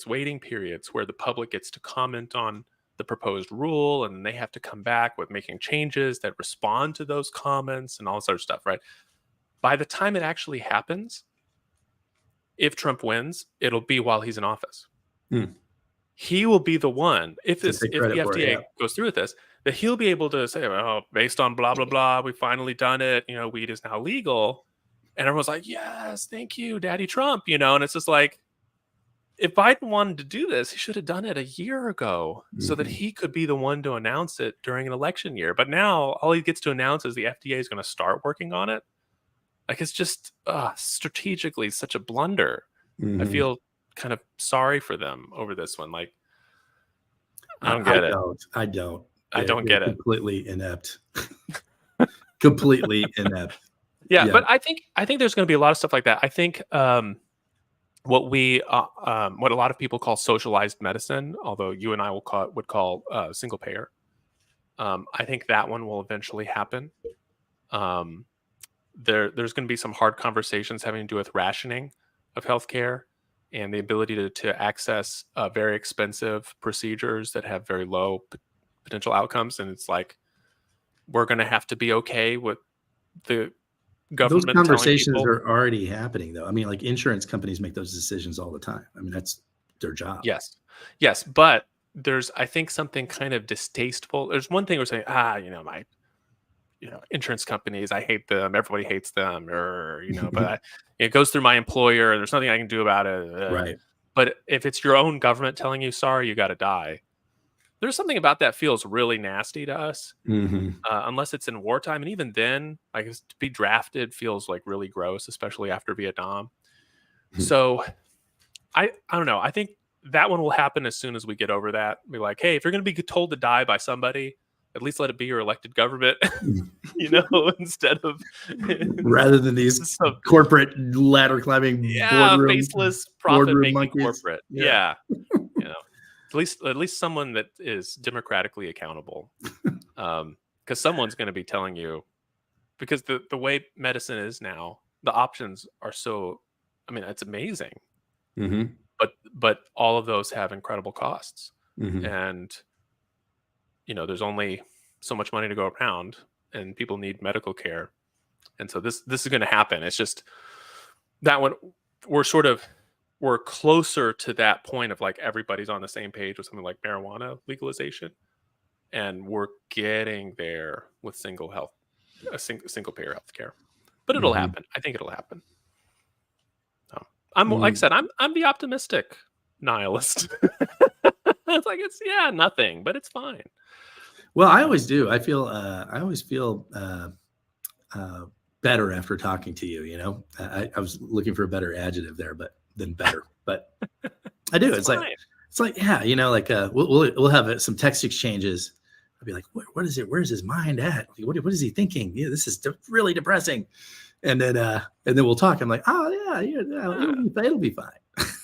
waiting periods, where the public gets to comment on the proposed rule, and they have to come back with making changes that respond to those comments and all this other stuff, right? By the time it actually happens, if Trump wins, it'll be while he's in office. He will be the one, if the FDA goes through with this, that he'll be able to say, "Oh, based on blah blah blah, we've finally done it. Weed is now legal," and everyone's like, "Yes, thank you, Daddy Trump." And it's just like, if Biden wanted to do this, he should have done it a year ago, so that he could be the one to announce it during an election year. But now all he gets to announce is the FDA is going to start working on it. Like, it's just strategically such a blunder. I feel kind of sorry for them over this one. Like, I don't get it.
I don't.
I don't get it.
Completely inept. Completely inept.
Yeah, but I think there's going to be a lot of stuff like that. I think what a lot of people call socialized medicine, although you and I would call single payer. I think that one will eventually happen. There's going to be some hard conversations having to do with rationing of healthcare and the ability to access very expensive procedures that have very low potential outcomes. And it's like, we're going to have to be okay with the government.
Those conversations are already happening, though. I mean, like, insurance companies make those decisions all the time. I mean, that's their job.
Yes. But there's, I think, something kind of distasteful. There's one thing we're saying, my insurance companies, I hate them. Everybody hates them, but it goes through my employer. There's nothing I can do about it.
Right.
But if it's your own government telling you, sorry, you got to die, there's something about that feels really nasty to us, unless it's in wartime. And even then, like, to be drafted feels like really gross, especially after Vietnam. So I don't know. I think that one will happen as soon as we get over that. Be like, hey, if you're going to be told to die by somebody, at least let it be your elected government, instead of
rather than these corporate ladder climbing,
faceless profit making corporate. Yeah. At least someone that is democratically accountable, because someone's going to be telling you, because the way medicine is now, the options are so, it's amazing, but all of those have incredible costs, and there's only so much money to go around, and people need medical care, and so this is going to happen. It's just that one, we're closer to that point of like everybody's on the same page with something like marijuana legalization, and we're getting there with single payer healthcare. But it'll happen. I think it'll happen. Like I said, I'm the optimistic nihilist. It's like, it's nothing, but it's fine.
Well, I always do. I always feel better after talking to you. I was looking for a better adjective there, but I do. It's like, we'll have some text exchanges. I'll be like, what is it? Where's his mind at? What is he thinking? Yeah, this is really depressing. And then we'll talk. I'm like, oh yeah, it'll be fine.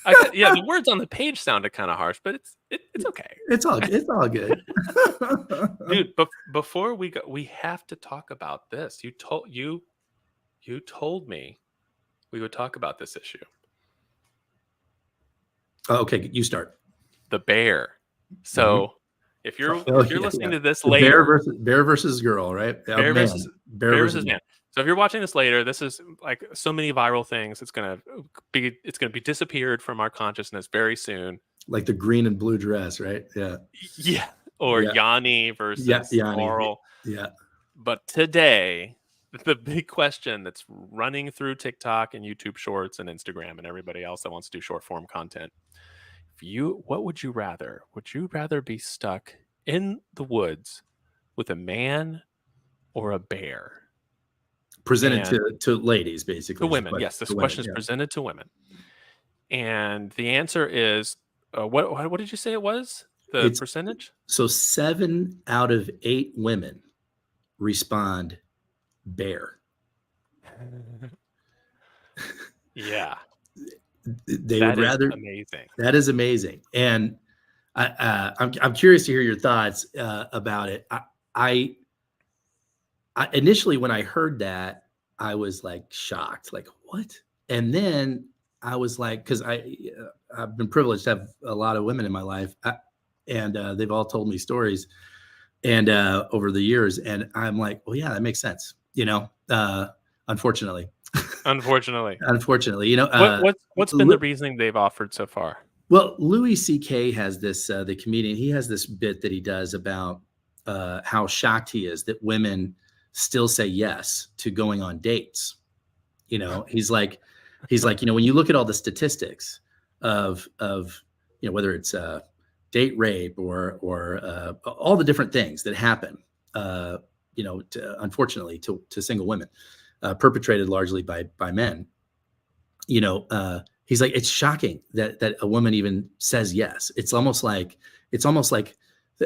The words on the page sounded kind of harsh, but it's okay.
It's all good.
Dude, but before we go, we have to talk about this. You told me we would talk about this issue.
Oh, okay, you start.
The bear. So if you're listening to this later,
bear versus girl, right?
Bear versus man. So if you're watching this later, this is like so many viral things. It's gonna be disappeared from our consciousness very soon.
Like the green and blue dress, right? Yeah.
Yeah. Or Yanni versus
Yanni.
Laurel.
Yeah.
But today, the big question that's running through TikTok and YouTube Shorts and Instagram and everybody else that wants to do short form content. What would you rather? Would you rather be stuck in the woods with a man or a bear?
Presented
And
to ladies,
to
basically, is the
women,
question.
yes, this
To women,
question is
yeah.
presented to women. And the answer is what did you say it was? The
It's
percentage?
so 7 out of 8 women respond bear.
Yeah,
They would
that is
rather.
amazing.
That is amazing, and I'm curious to hear your thoughts about it. I initially, when I heard that, I was like shocked, like what? And then I was like, because I've been privileged to have a lot of women in my life, and they've all told me stories, and over the years, and I'm like, well, yeah, that makes sense, unfortunately.
Unfortunately.
Unfortunately,
What's been the reasoning they've offered so far?
well, Louis C.K. has this, the comedian, he has this bit that he does about how shocked he is that women still say yes to going on dates. He's like, when you look at all the statistics of whether it's date rape or all the different things that happen, unfortunately to single women, perpetrated largely by men. He's like, it's shocking that a woman even says yes. It's almost like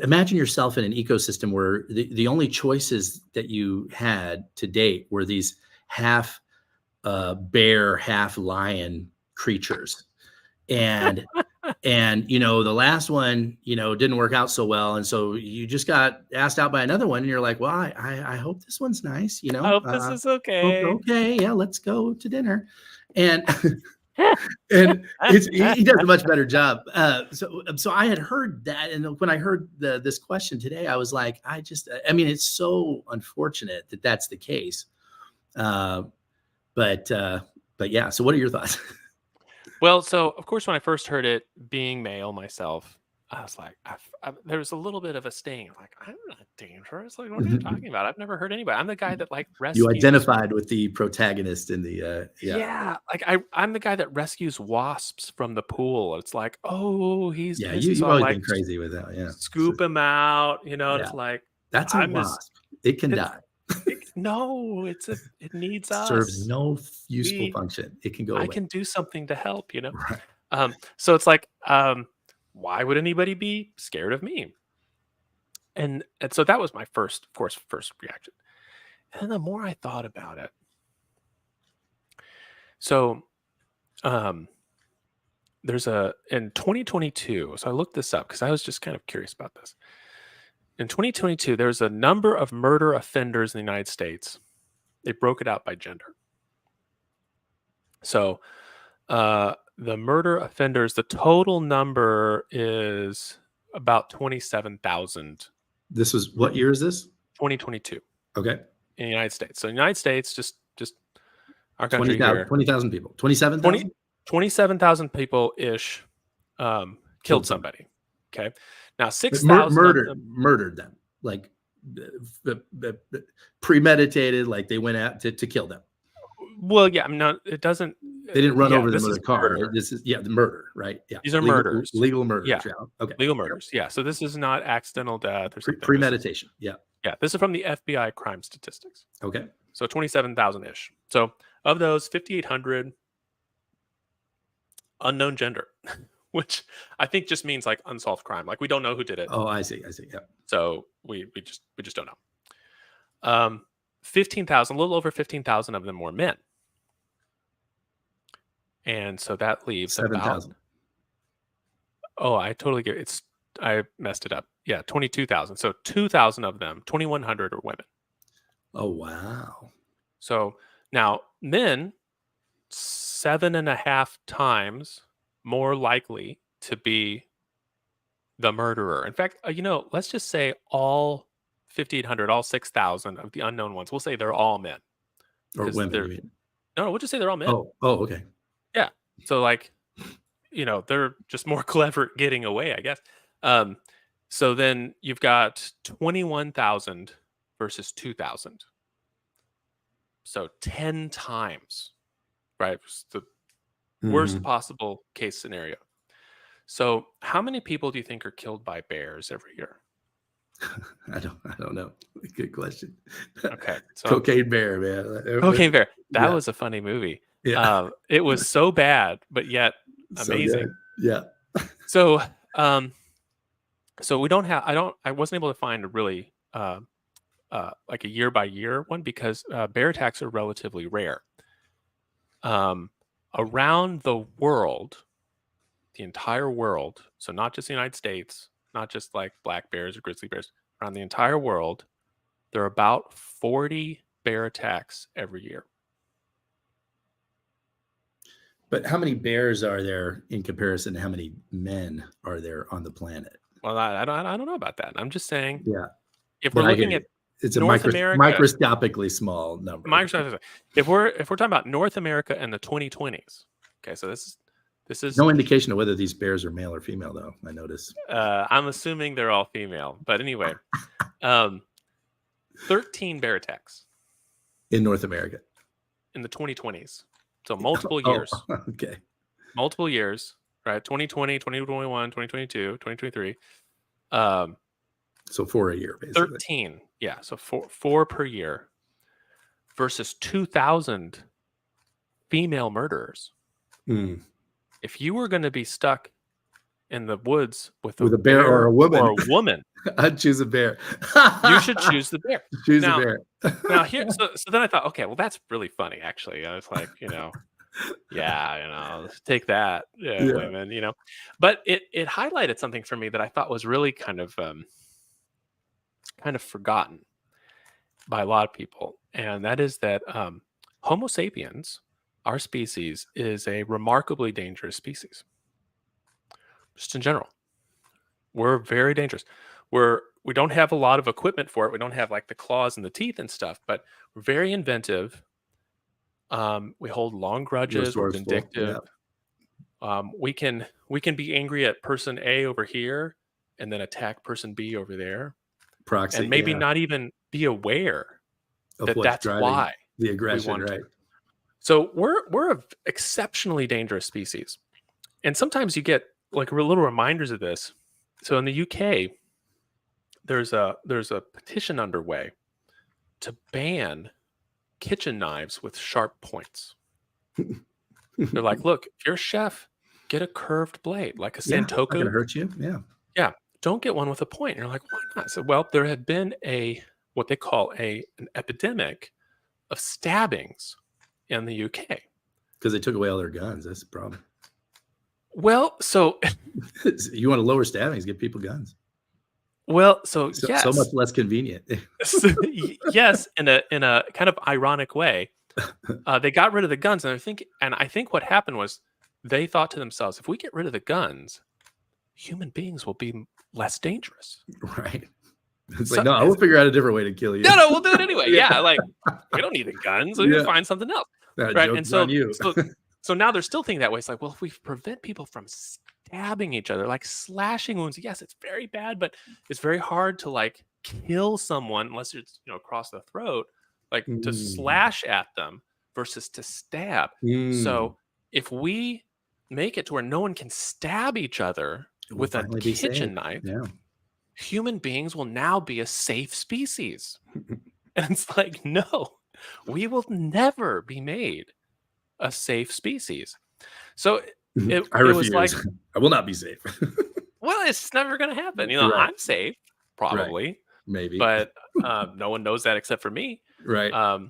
imagine yourself in an ecosystem where the only choices that you had to date were these half bear, half lion creatures. And the last one, didn't work out so well. And so you just got asked out by another one and you're like, well, I hope this one's nice,
I hope this is okay.
okay, yeah, let's go to dinner. And and he does a much better job. So I had heard that, and when I heard this question today, I was like, I mean, it's so unfortunate that that's the case. But yeah. So what are your thoughts?
Well, so of course, when I first heard it, being male myself, I was like, there was a little bit of a sting. I'm like, I'm not dangerous. Like, what are you talking about? I've never hurt anybody. I'm the guy that
You
rescues.
identified with the protagonist in the yeah.
Yeah, like I'm the guy that rescues wasps from the pool. It's like, oh, he's
Yeah,
busy, so
you've
I
always been crazy with that. Yeah.
scoop him out.
Yeah.
It's like
That's a
I'm just.
wasp. It can
It's
die.
no, it needs
Serves
us.
no useful
We
function. It can go
I
away.
can do something to help.
Right.
So it's like, why would anybody be scared of me? And so that was my first, of course, first reaction. And the more I thought about it, so there's in 2022. So I looked this up because I was just kind of curious about this. In 2022, there's a number of murder offenders in the United States. They broke it out by gender. So the murder offenders, the total number is about 27,000.
This was what year is this?
2022
Okay.
in the United States. So the United States, just our country
20,000
here,
people. 27,000?
27,000 people ish killed
somebody.
somebody. Okay. Now 6,000 of them
Murdered them. Like premeditated, like they went out to kill them.
Well, yeah, I'm not. It doesn't.
They didn't run over them
This
with
is
a car.
murder.
This is the murder, right? Yeah.
These are murders.
Legal murders.
Yeah.
Yeah. Okay.
Legal murders. Yeah. So this is not accidental death or something.
Premeditation. Yeah.
Yeah. This is from the FBI crime statistics.
Okay.
So 27,000 ish. So of those, 5,800 unknown gender, which I think just means like unsolved crime. Like we don't know who did it.
Oh, I see. Yeah.
So we just don't know. 15,000, a little over 15,000 of them were men. And so that leaves
7,000.
Oh, I totally get it. I messed it up. Yeah, 22,000. So 2,000 of them, 2,100 are women.
Oh, wow.
So now men, 7.5 times more likely to be the murderer. In fact, let's just say all 5,800, all 6,000 of the unknown ones, we'll say they're all men.
Or women, you mean?
No, we'll just say they're all men.
Oh, okay.
Yeah. So they're just more clever at getting away, I guess. So then you've got 21,000 versus 2,000. So 10 times, right? It's the worst possible case scenario. So how many people do you think are killed by bears every year?
I don't know. Good question.
Okay, so
Cocaine Bear, man.
Cocaine Bear. That
Yeah.
was a funny movie.
Yeah.
It was so bad, but yet
So
amazing.
good. Yeah.
So, so we don't have. I wasn't able to find a really like a year by year one because bear attacks are relatively rare. Around the world, the entire world, so not just the United States, not just like black bears or grizzly bears, around the entire world, there are about 40 bear attacks every year.
But how many bears are there in comparison to how many men are there on the planet?
Well, I don't know about that. I'm just saying
Yeah.
if we're
But I hear
looking
you.
at
It's a
North America,
microscopically small number.
Microsoft, if we're talking about North America in the 2020s, okay, so this is
No indication of whether these bears are male or female, though. I notice.
I'm assuming they're all female, but anyway, 13 bear attacks
In North America.
in the 2020s, so multiple
Oh,
years,
okay.
multiple years, right? 2020, 2021, 2022, 2023.
So 4 a year, basically.
13, yeah, so four per year versus 2,000 female murderers.
Mm.
If you were going to be stuck in the woods with
a bear or a woman, I'd choose a bear.
You should choose the bear.
Choose a bear.
Now here, so then I thought, okay, well that's really funny. Actually, I was like, yeah, take that,
Yeah.
women, But it highlighted something for me that I thought was really kind of forgotten by a lot of people, and that is that Homo sapiens, our species, is a remarkably dangerous species. Just in general, we're very dangerous. We don't have a lot of equipment for it. We don't have like the claws and the teeth and stuff, but we're very inventive. We hold long grudges. We're vindictive.
Yeah.
We can be angry at person A over here and then attack person B over there.
Proxy,
and maybe not even be aware
of
that that's why
the aggression, right?
So we're an exceptionally dangerous species, and sometimes you get like little reminders of this. So in the UK, there's a petition underway to ban kitchen knives with sharp points. They're like, look, if you're a chef, get a curved blade like a Santoku.
Not gonna hurt you.
Yeah. Don't get one with a point. And you're like, why not? So, well, there had been what they call an epidemic of stabbings in the UK.
Because they took away all their guns. That's the problem.
Well, so
you want to lower stabbings, give people guns.
Well, so yes,
so much less convenient.
Yes, in a kind of ironic way, they got rid of the guns, and I think what happened was they thought to themselves, if we get rid of the guns, human beings will be less dangerous.
Right. It's like, no, we'll figure out a different way to kill you.
No, we'll do it anyway. Yeah, like we don't need the guns. We can find something else. Right. And so now they're still thinking that way. It's like, well, if we prevent people from stabbing each other, like slashing wounds, yes, it's very bad, but it's very hard to like kill someone unless it's across the throat, like to slash at them versus to stab. So if we make it to where no one can stab each other with a kitchen knife, human beings will now be a safe species. And it's like, no, we will never be made a safe species. So
I refuse. It was like, I will not be safe.
Well, it's never going to happen. Right. I'm safe, probably,
right. Maybe,
but no one knows that except for me.
Right.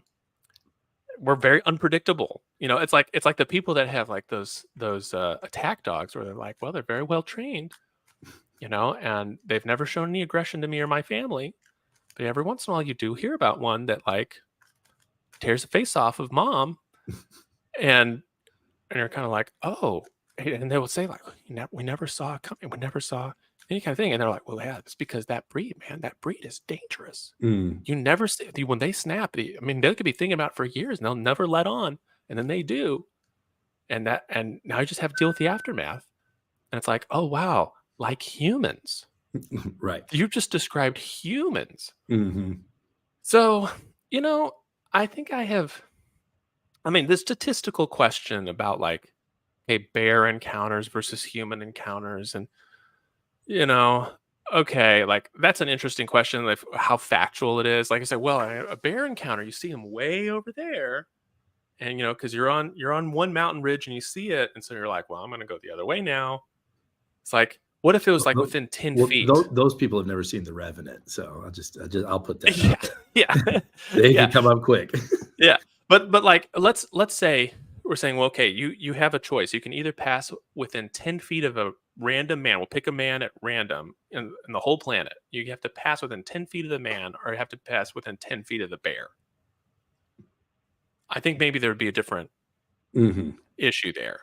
We're very unpredictable. It's like the people that have like those attack dogs where they're like, well, they're very well trained, and they've never shown any aggression to me or my family. But every once in a while, you do hear about one that like tears the face off of mom, and you're kind of like, oh, and they will say like, we never saw it coming, we never saw any kind of thing, and they're like, well, yeah, it's because that breed is dangerous. You never see when they snap. They could be thinking about it for years, and they'll never let on, and then they do, and now you just have to deal with the aftermath, and it's like, oh wow, like humans.
Right.
You just described humans.
Mm-hmm.
So, you know, I think I have. I mean, the statistical question about like, hey, bear encounters versus human encounters, and you know, okay, like that's an interesting question, like how factual it is. Like I said, well, a bear encounter, you see him way over there, and because you're on one mountain ridge and you see it, and so you're like, well, I'm gonna go the other way now. It's like, what if it was like
Well,
within 10
well,
feet?
those people have never seen The Revenant, so I'll put that
Yeah,
out there.
yeah,
They
yeah,
can come up quick.
yeah. But like, let's say we're saying, well, okay, you have a choice. You can either pass within 10 feet of a random man. We'll pick a man at random in the whole planet. You have to pass within 10 feet of the man, or you have to pass within 10 feet of the bear. I think maybe there would be a different
Mhm,
issue there,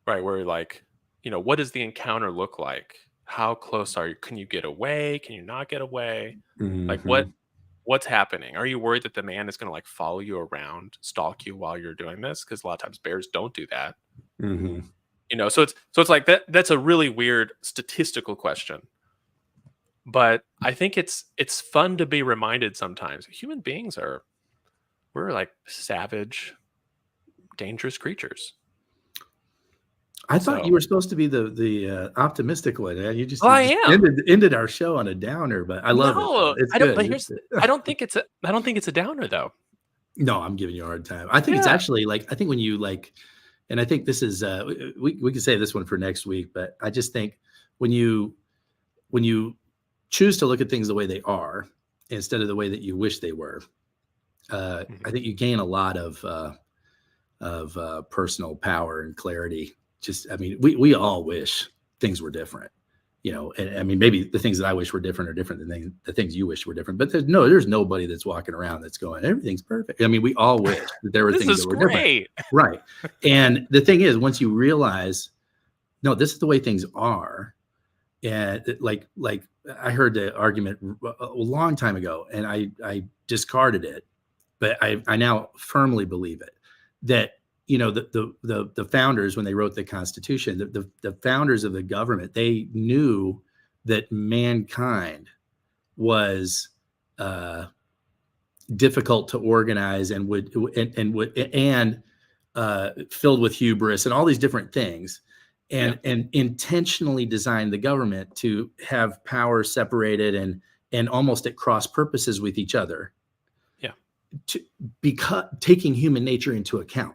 right? Where like, what does the encounter look like? How close are you? Can you get away? Can you not get away? Like
mhm,
what's happening? Are you worried that the man is going to like follow you around, stalk you while you're doing this? Because a lot of times bears don't do that.
mhm.
So it's like that's a really weird statistical question. But I think it's fun to be reminded sometimes. Human beings we're like savage, dangerous creatures.
I thought you
So
were supposed to be the optimistic one, man.
well,
You
I
just
am.
ended our show on a downer, but I love it, though.
No,
It's
I don't.
good.
But I don't think it's a downer though.
No, I'm giving you a hard time. I think it's
Yeah.
actually, like I think when you, like and I think this is, we can save this one for next week, but I just think when you choose to look at things the way they are instead of the way that you wish they were, I
Mhm.
think you gain a lot of personal power and clarity. Just, I mean, we all wish things were different, and I mean, maybe the things that I wish were different are different than the things you wish were different. But there's nobody that's walking around that's going, everything's perfect. I mean, we all wish that there were
This
things
is
that were different,
great.
right? And the thing is, once you realize, no, this is the way things are, and like I heard the argument a long time ago, and I discarded it, but I now firmly believe it, that the founders, when they wrote the Constitution, the founders of the government, they knew that mankind was uh, difficult to organize and filled with hubris and all these different things,
Yeah.
and intentionally designed the government to have power separated and almost at cross purposes with each other,
Yeah.
to because taking human nature into account,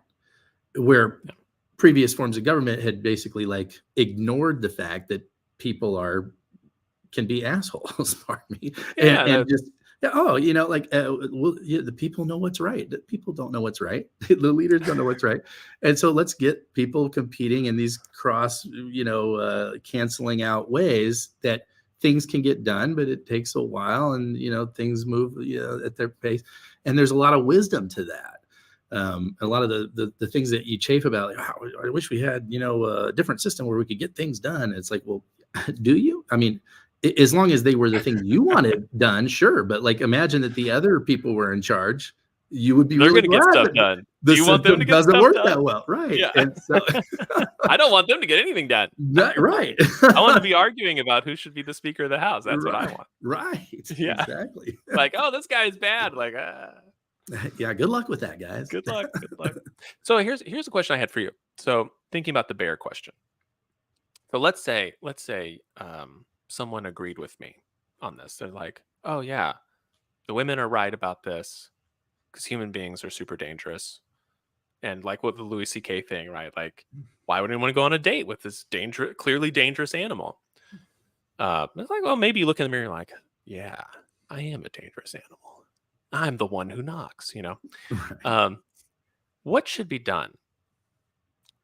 where
Yeah.
previous forms of government had basically like ignored the fact that people can be assholes, pardon me,
Yeah.
and just, yeah, oh, like, well, yeah, the people know what's right. The people don't know what's right. The leaders don't know what's right, and so let's get people competing in these cross, canceling out ways that things can get done, but it takes a while, and things move, at their pace, and there's a lot of wisdom to that. A lot of the things that you chafe about, like, oh, I wish we had, a different system where we could get things done. It's like, well, do you? I mean, as long as they were the things you wanted done, sure. But like, imagine that the other people were in charge. You would be
They're
really
gonna get
glad
stuff
that
done. Do
the
you want them to
system
get
doesn't
stuff
work that
done?
well, right?
Yeah.
And so,
I don't want them to get anything done.
right,
I want to be arguing about who should be the Speaker of the House. That's what I
right,
want.
right,
Yeah.
exactly.
Like, oh, this guy is bad. Like,
Yeah, good luck with that, guys.
good luck. Good luck. So here's a question I had for you. So thinking about the bear question. So let's say someone agreed with me on this. They're like, oh yeah, the women are right about this because human beings are super dangerous. And like with the Louis C.K. thing, right? Like, why would anyone go on a date with this clearly dangerous animal? It's like, well, maybe you look in the mirror, like, yeah, I am a dangerous animal. I'm the one who knocks.
Right.
Um, what should be done?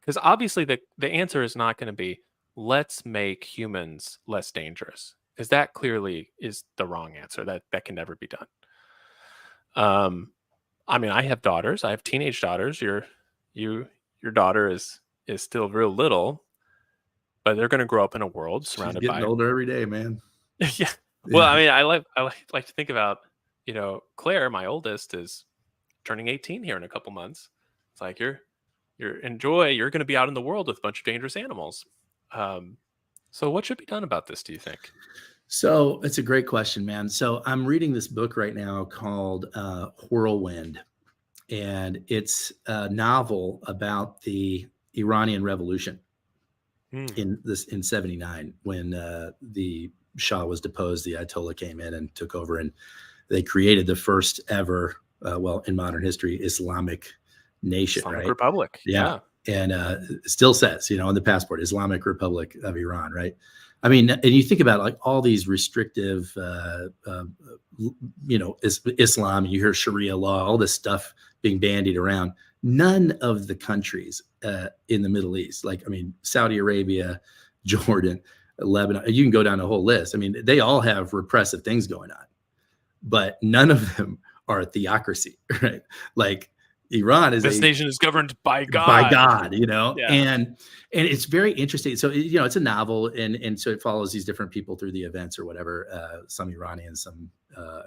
Because obviously the answer is not going to be let's make humans less dangerous, because that clearly is the wrong answer. That can never be done. I mean, I have daughters. I have teenage daughters. You your daughter is still real little, but they're going to grow up in a world
She's
surrounded
getting
by
older every day, man.
yeah. Well,
Yeah.
I mean, I like to think about Claire, my oldest, is turning 18 here in a couple months. It's like you're going to be out in the world with a bunch of dangerous animals. Um, so what should be done about this? Do you think?
So it's a great question, man. So I'm reading this book right now called Whirlwind, and it's a novel about the Iranian Revolution
Hmm.
in '79 when the Shah was deposed. The Ayatollah came in and took over, and they created the first ever, well, in modern history, Islamic nation,
Islamic
right?
Republic.
Yeah.
Yeah.
And it still says, on the passport, Islamic Republic of Iran, right? I mean, and you think about like all these restrictive, Islam, you hear Sharia law, all this stuff being bandied around. None of the countries in the Middle East, like, I mean, Saudi Arabia, Jordan, Lebanon, you can go down a whole list. I mean, they all have repressive things going on, but none of them are a theocracy, right? Like Iran is
This
a
nation is governed by
by
God.
God,
Yeah.
and it's very interesting. So it's a novel, and so it follows these different people through the events or whatever. Some Iranians, some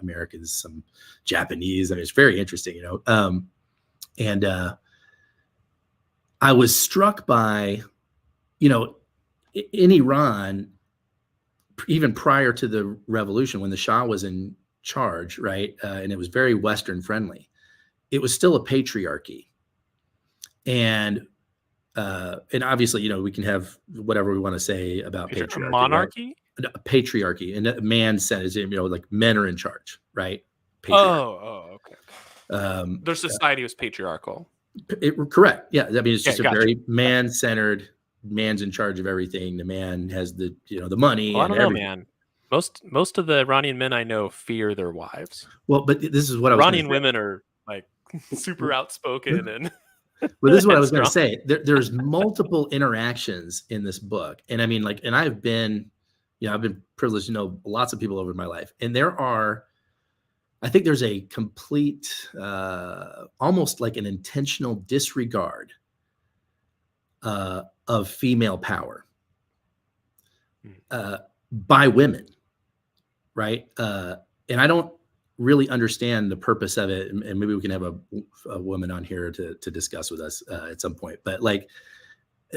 Americans, some Japanese. I mean, it's very interesting, And I was struck by, in Iran, even prior to the revolution, when the Shah was in charge, right, and it was very Western friendly, it was still a patriarchy. And obviously, we can have whatever we want to say about
A
patriarchy, right?
monarchy?
A patriarchy, and a man says, like men are in charge, right? Patriarchy.
Okay.
Um,
Their society was patriarchal.
Correct. Yeah. I mean, it's
Yeah,
just a
gotcha.
very man-centered. Man's in charge of everything. The man has the money
Well, I
and
don't know,
everything.
man. Most of the Iranian men I know fear their wives.
Well, but this is what I was going to
Iranian
say.
women are like super outspoken and
Well, this is what I
and
was going to
strong.
say. There's multiple interactions in this book, and I mean, like, and I've been privileged to know lots of people over my life, and I think there's a complete, almost like an intentional disregard of female power by women, right? And I don't really understand the purpose of it, and maybe we can have a woman on here to discuss with us at some point. But like,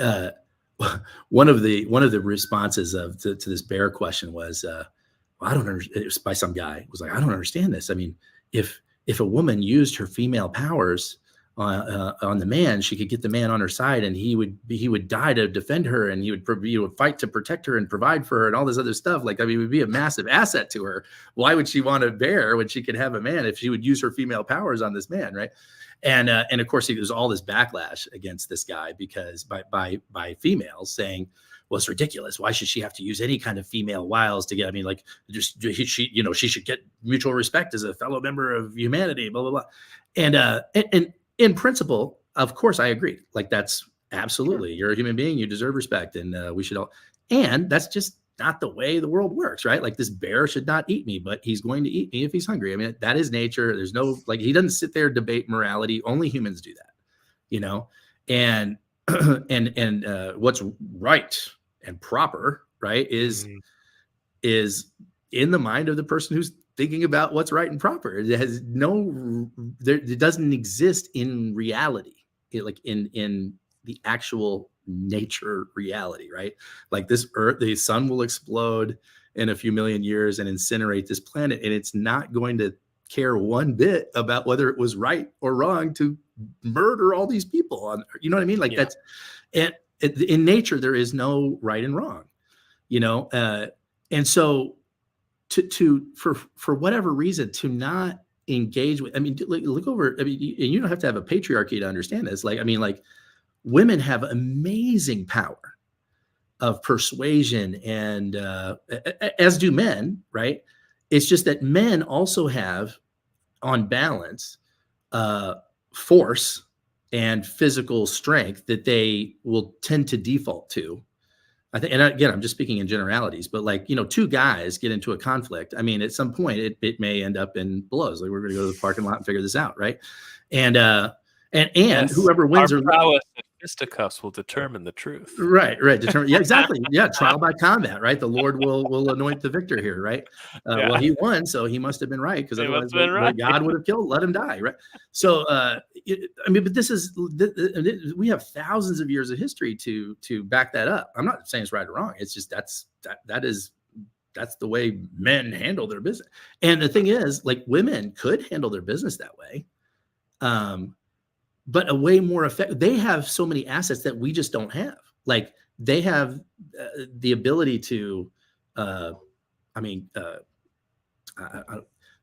uh, one of the responses to this bear question was, well, I don't understand. It was by some guy. It was like, I don't understand this. I mean, if a woman used her female powers on the man, she could get the man on her side, and he would die to defend her, and he would fight to protect her and provide for her and all this other stuff. Like, I mean, it would be a massive asset to her. Why would she want a bear when she could have a man if she would use her female powers on this man, right? And of course, there's all this backlash against this guy because by females saying, well, it's ridiculous. Why should she have to use any kind of female wiles to get? I mean, like, she should get mutual respect as a fellow member of humanity. Blah blah blah. And in principle, of course, I agree. Like, that's absolutely, you're a human being, you deserve respect, and we should all. And that's just not the way the world works, right? Like, this bear should not eat me, but he's going to eat me if he's hungry. I mean, that is nature. There's no, like, he doesn't sit there debate morality. Only humans do that, and and what's right and proper, right, is in the mind of the person who's thinking about what's right and proper. It has it doesn't exist in reality, like in the actual nature reality, right? Like, this earth, the sun will explode in a few million years and incinerate this planet, and it's not going to care one bit about whether it was right or wrong to murder all these people on, you know what I mean? Like, that's, and in nature there is no right and wrong, and so for whatever reason, to not engage with, I mean, look over, I mean, and you don't have to have a patriarchy to understand this. Like, I mean, like, women have amazing power of persuasion, and as do men, right? It's just that men also have, on balance, force and physical strength that they will tend to default to. I think, and again, I'm just speaking in generalities, but like, two guys get into a conflict. I mean, at some point it may end up in blows. Like, we're going to go to the parking lot and figure this out. Right. And
Yes,
whoever wins
our prowess at fisticuffs will determine the truth.
Right. Determine. Yeah, exactly. Yeah. Trial by combat. Right. The Lord will anoint the victor here. Right. Well, he won, so he must have been right, because otherwise God would have let him die. Right. So, I mean, but we have thousands of years of history to back that up. I'm not saying it's right or wrong. It's just that's that's the way men handle their business. And the thing is, like, women could handle their business that way. But a way more effective. They have so many assets that we just don't have. Like, they have the ability to, uh, I mean,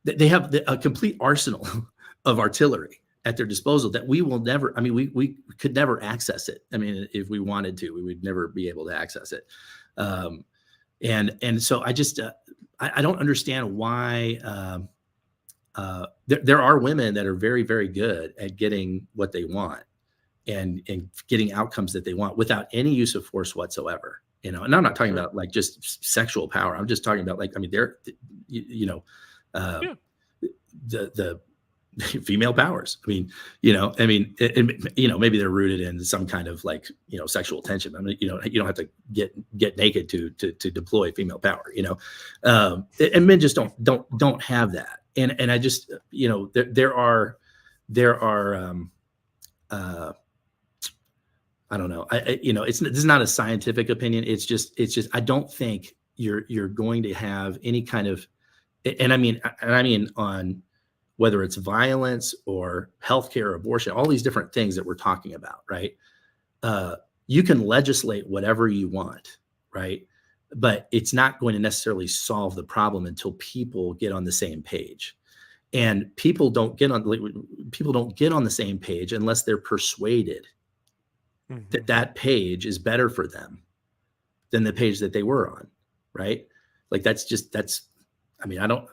they have a complete arsenal of artillery at their disposal that we will never. I mean, we could never access it. I mean, if we wanted to, we would never be able to access it. And so I just I don't understand why. There are women that are very, very good at getting what they want and getting outcomes that they want without any use of force whatsoever. And I'm not talking about like just sexual power. I'm just talking about, like, I mean, they're, the female powers. I mean, maybe they're rooted in some kind of, like, sexual tension. I mean, you don't have to get naked to deploy female power, and men just don't have that. And I just, there are, I don't know. This is not a scientific opinion. It's just, I don't think you're going to have any kind of, and I mean on whether it's violence or healthcare, or abortion, all these different things that we're talking about, right? You can legislate whatever you want, right? But it's not going to necessarily solve the problem until people get on the same page. And people don't get on the same page unless they're persuaded that page is better for them than the page that they were on, right? Like, I mean, I don't,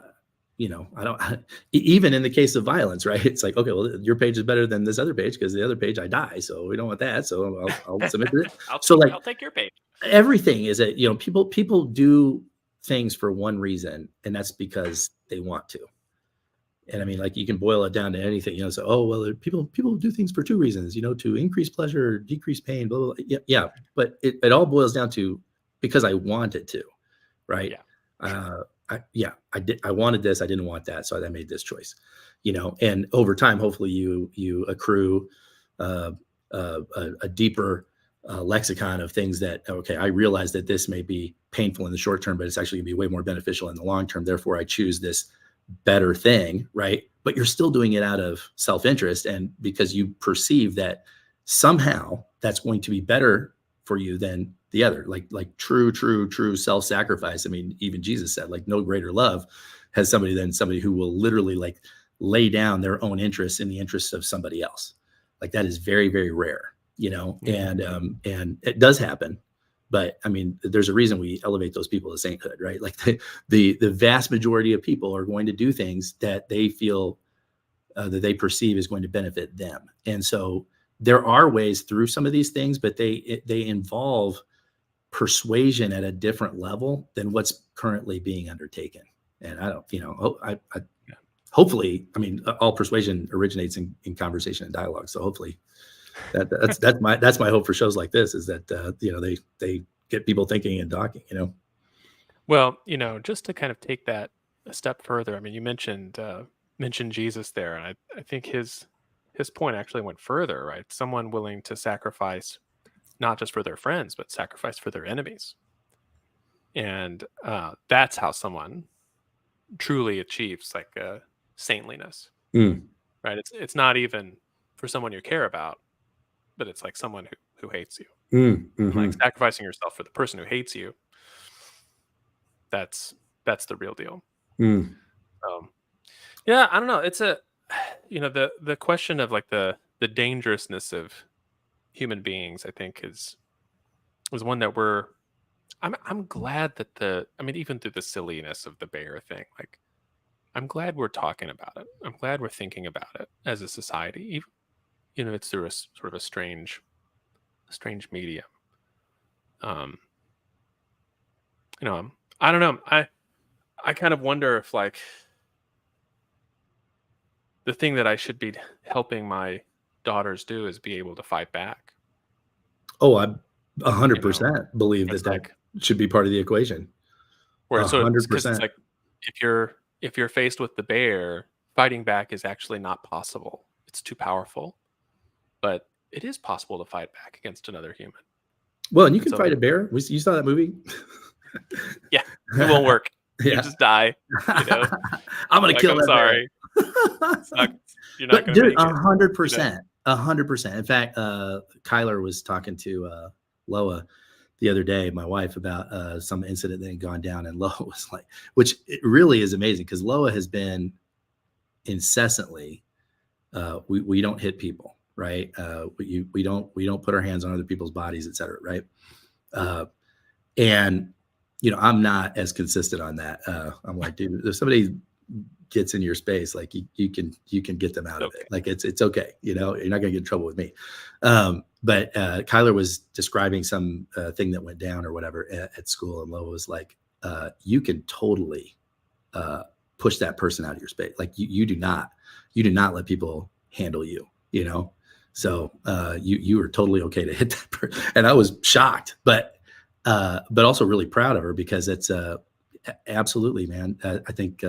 even in the case of violence, right? It's like, okay, well, your page is better than this other page because the other page I die, so we don't want that. So I'll submit to it.
I'll take your page.
Everything is that, people do things for one reason, and that's because they want to. And I mean, like, you can boil it down to anything, so, oh, well, people do things for two reasons, to increase pleasure, decrease pain, blah, blah, blah. Yeah. But it all boils down to, because I wanted to, right?
Yeah.
I wanted this. I didn't want that. So I made this choice, and over time, hopefully you accrue a deeper lexicon of things that, okay, I realize that this may be painful in the short term, but it's actually gonna be way more beneficial in the long term. Therefore I choose this better thing, right? But you're still doing it out of self-interest, and because you perceive that somehow that's going to be better for you than the other, like true self-sacrifice. I mean, even Jesus said, like, no greater love has somebody than somebody who will literally, like, lay down their own interests in the interests of somebody else. Like, that is very, very rare, and it does happen. But I mean, there's a reason we elevate those people to sainthood, right? Like, the vast majority of people are going to do things that they feel that they perceive is going to benefit them. And so there are ways through some of these things, but they involve persuasion at a different level than what's currently being undertaken. And I don't, hopefully, I mean, all persuasion originates in conversation and dialogue. So hopefully that's my hope for shows like this, is that, they get people thinking and talking,
Well, just to kind of take that a step further, I mean, you mentioned Jesus there, and I think his point actually went further, right? Someone willing to sacrifice not just for their friends, but sacrifice for their enemies. And that's how someone truly achieves, like, saintliness, right? It's not even for someone you care about, but it's like someone who hates you. Like, sacrificing yourself for the person who hates you, that's the real deal. Yeah, I don't know. It's the question of, like, the dangerousness of human beings, I think is one that I'm glad that even through the silliness of the bear thing, like, I'm glad we're talking about it. I'm glad we're thinking about it as a society, even it's through a sort of a strange medium. I don't know. I kind of wonder if, like, the thing that I should be helping my daughters do is be able to fight back.
Oh, I 100% believe that
like,
should be part of the equation.
Where 100%. Because it's
100%.
like, if you're faced with the bear, fighting back is actually not possible. It's too powerful. But it is possible to fight back against another human.
Well, and you can fight a bear. You saw that movie?
Yeah. It won't work. You
Yeah.
just die, you know?
I'm gonna
Like,
kill
I'm
that
sorry.
bear.
Sucks. You're not
But
gonna
dude,
make it, you know?
100%. In fact, Kyler was talking to Loa the other day, my wife, about some incident that had gone down, and Loa was like, which it really is amazing because Loa has been incessantly, we don't hit people, right? We don't put our hands on other people's bodies, et cetera, right? And I'm not as consistent on that. I'm like, dude, if somebody gets in your space, like you can get them out of it.
Okay.
Like it's okay. You're not gonna get in trouble with me. But Kyler was describing some thing that went down or whatever at school, and Lola was like, you can totally push that person out of your space. Like you do not let people handle you, So you were totally okay to hit that person. And I was shocked, but also really proud of her, because it's absolutely, man. I think,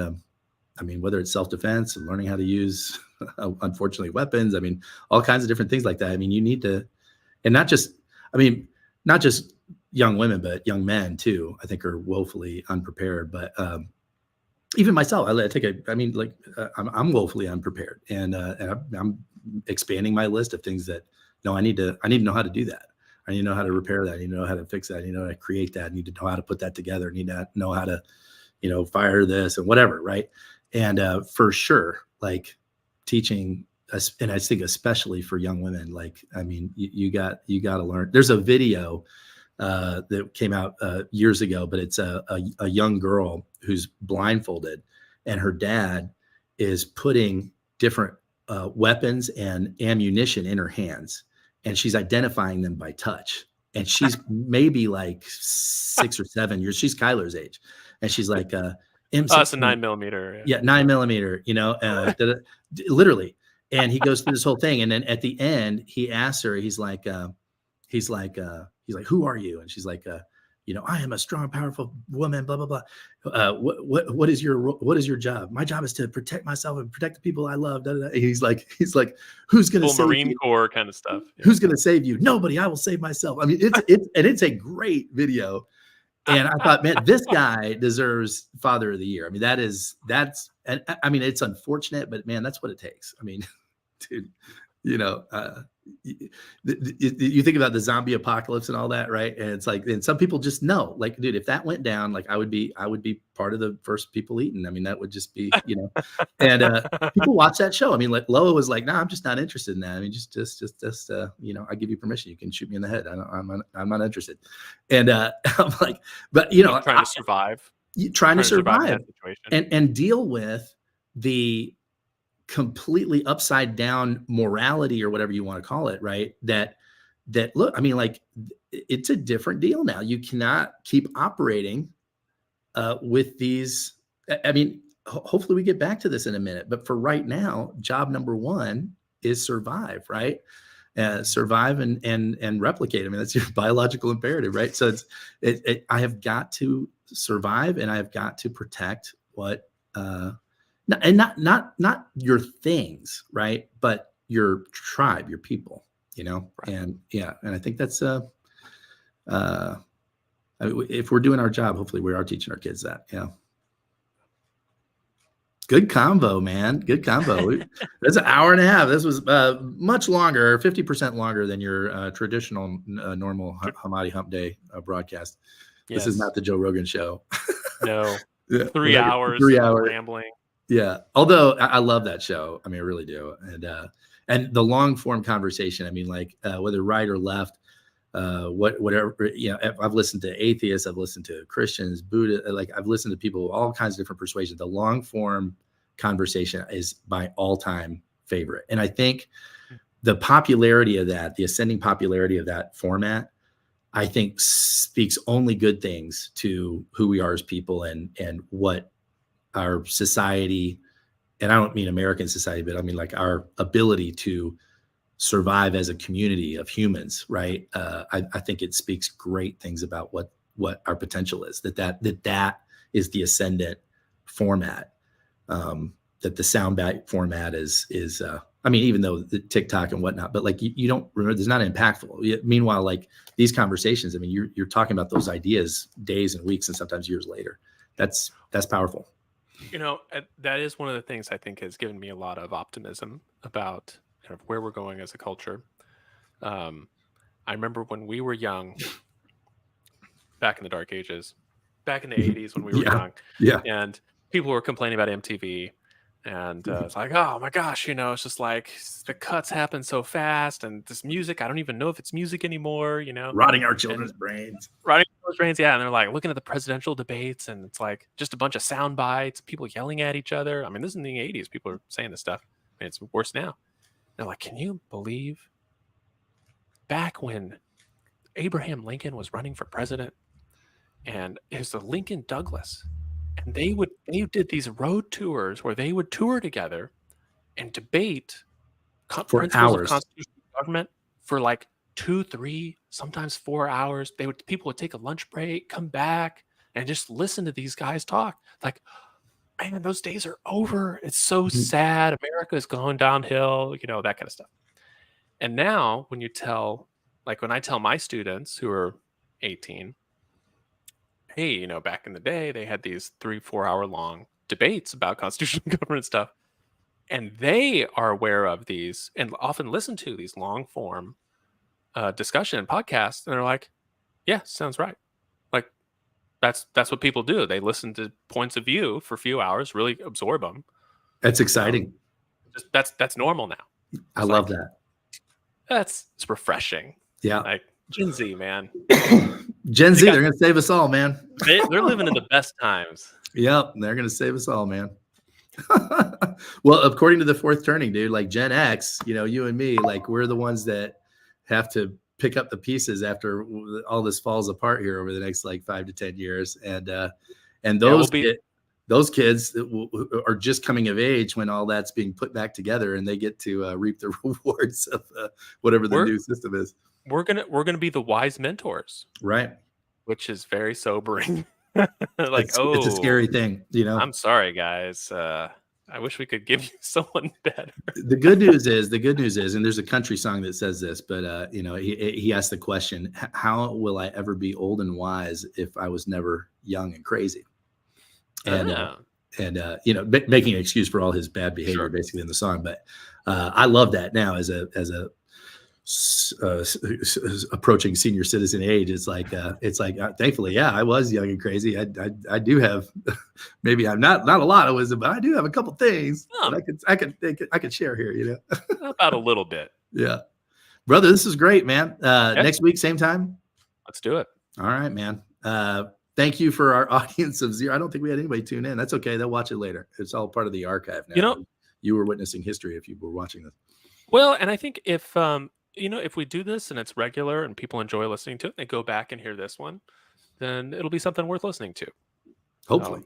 whether it's self-defense and learning how to use, unfortunately, weapons, all kinds of different things like that. You need to, and not just young women, but young men too, I think, are woefully unprepared. But even myself, I'm woefully unprepared, and I'm expanding my list of things that, no, I need to know how to do that. I need to know how to repair that. I need to know how to fix that. I need to know how to create that. I need to know how to put that together. I need to know how to, fire this and whatever. Right. And for sure, like teaching us, and I think especially for young women, like, you got to learn. There's a video that came out years ago, but it's a young girl who's blindfolded, and her dad is putting different weapons and ammunition in her hands, and she's identifying them by touch. And she's maybe like 6 or 7 years. She's Kyler's age, and she's like,
It's a 9mm.
Yeah, 9mm. Literally. And he goes through this whole thing, and then at the end, he asks her. He's like, who are you? And she's like, I am a strong, powerful woman, blah, blah, blah. What is your job? My job is to protect myself and protect the people I love. Da, da, da. He's like, who's going to save
Marine
you?
Corps kind of stuff.
Yeah. Who's going to save you? Nobody. I will save myself. It's a great video. And I thought, man, this guy deserves Father of the Year. It's unfortunate, but man, that's what it takes. Dude, you think about the zombie apocalypse and all that, right? And it's like, and some people just know, like, dude, if that went down, like I would be part of the first people eaten. That would just be, and people watch that show. Like Loa was like, no, I'm just not interested in that. Just I give you permission. You can shoot me in the head. I'm not interested. And I'm like, but
trying to survive,
trying to survive and deal with the completely upside down morality, or whatever you want to call it, right? That look, like, it's a different deal now. You cannot keep operating with these. Hopefully we get back to this in a minute, but for right now, job number one is survive, right? Survive and replicate. That's your biological imperative, right? So I have got to survive, and I have got to protect what and not your things, right? But your tribe, your people, right. And I think that's if we're doing our job, hopefully we are teaching our kids that. Yeah. Good combo, man. Good combo. That's an hour and a half. This was much longer, 50% longer than your traditional normal Hamadi Hump Day broadcast. Yes. This is not the Joe Rogan show.
No.
Yeah.
3 hours.
3 hours
rambling.
Yeah. Although I love that show. I really do. And the long form conversation, whether right or left, whatever, I've listened to atheists, I've listened to Christians, Buddha, I've listened to people, all kinds of different persuasions. The long form conversation is my all time favorite. And I think the popularity of that, the ascending popularity of that format, I think speaks only good things to who we are as people, and what our society, and I don't mean American society, but like our ability to survive as a community of humans, right? I think it speaks great things about what our potential is. That is the ascendant format. That the soundbite format is I mean, even though the TikTok and whatnot, but like you don't remember, there's not impactful. Meanwhile, like these conversations, I mean, you're talking about those ideas days and weeks and sometimes years later. That's powerful.
That is one of the things I think has given me a lot of optimism about kind of where we're going as a culture. I remember when we were young, back in the dark ages, back in the 80s when we were young,
Yeah.
and people were complaining about MTV. And it's like, oh my gosh, it's just like the cuts happen so fast, and this music, I don't even know if it's music anymore,
Rotting our children's brains.
Rotting those brains, yeah. And they're like looking at the presidential debates, and it's like just a bunch of sound bites, people yelling at each other. I mean, this is in the 80s. People are saying this stuff. I mean, it's worse now. They're like, can you believe back when Abraham Lincoln was running for president, and it was the Lincoln Douglas, and they did these road tours where they would tour together and debate
for
principles
hours
of constitutional government for like 2, 3, sometimes 4 hours. People would take a lunch break, come back, and just listen to these guys talk. Like, man, those days are over. It's so sad. America is going downhill, that kind of stuff. And now when I tell my students who are 18, hey, back in the day, they had these 3-4 hour long debates about constitutional government stuff. And they are aware of these and often listen to these long form discussion and podcasts. And they're like, yeah, sounds right. Like that's what people do. They listen to points of view for a few hours, really absorb them.
That's exciting.
That's normal now.
I love that.
It's refreshing.
Yeah.
Like Gen Z, man.
Gen Z, they're going to save us all, man.
They're living in the best times.
Yep. They're going to save us all, man. Well, according to the fourth turning, dude, like Gen X, you and me, like we're the ones that have to pick up the pieces after all this falls apart here over the next like 5 to 10 years. And those kids are just coming of age when all that's being put back together, and they get to reap the rewards of whatever the new system is.
We're gonna be the wise mentors,
right?
Which is very sobering.
It's a scary thing,
I'm sorry, guys. I wish we could give you someone better.
The good news is, and there's a country song that says this, but he asked the question, how will I ever be old and wise if I was never young and crazy? And making an excuse for all his bad behavior, basically in the song. But I love that now as a approaching senior citizen age. It's like thankfully, yeah, I was young and crazy. I do have, maybe I'm not a lot of wisdom, but I do have a couple things that I could share here.
About a little bit.
Yeah, brother, this is great, man. Next week, same time.
Let's do it.
All right, man. Thank you for our audience of 0. I don't think we had anybody tune in. That's okay. They'll watch it later. It's all part of the archive now. You were witnessing history if you were watching this.
Well, and I think if we do this and it's regular and people enjoy listening to it, and they go back and hear this one, then it'll be something worth listening to.
Hopefully.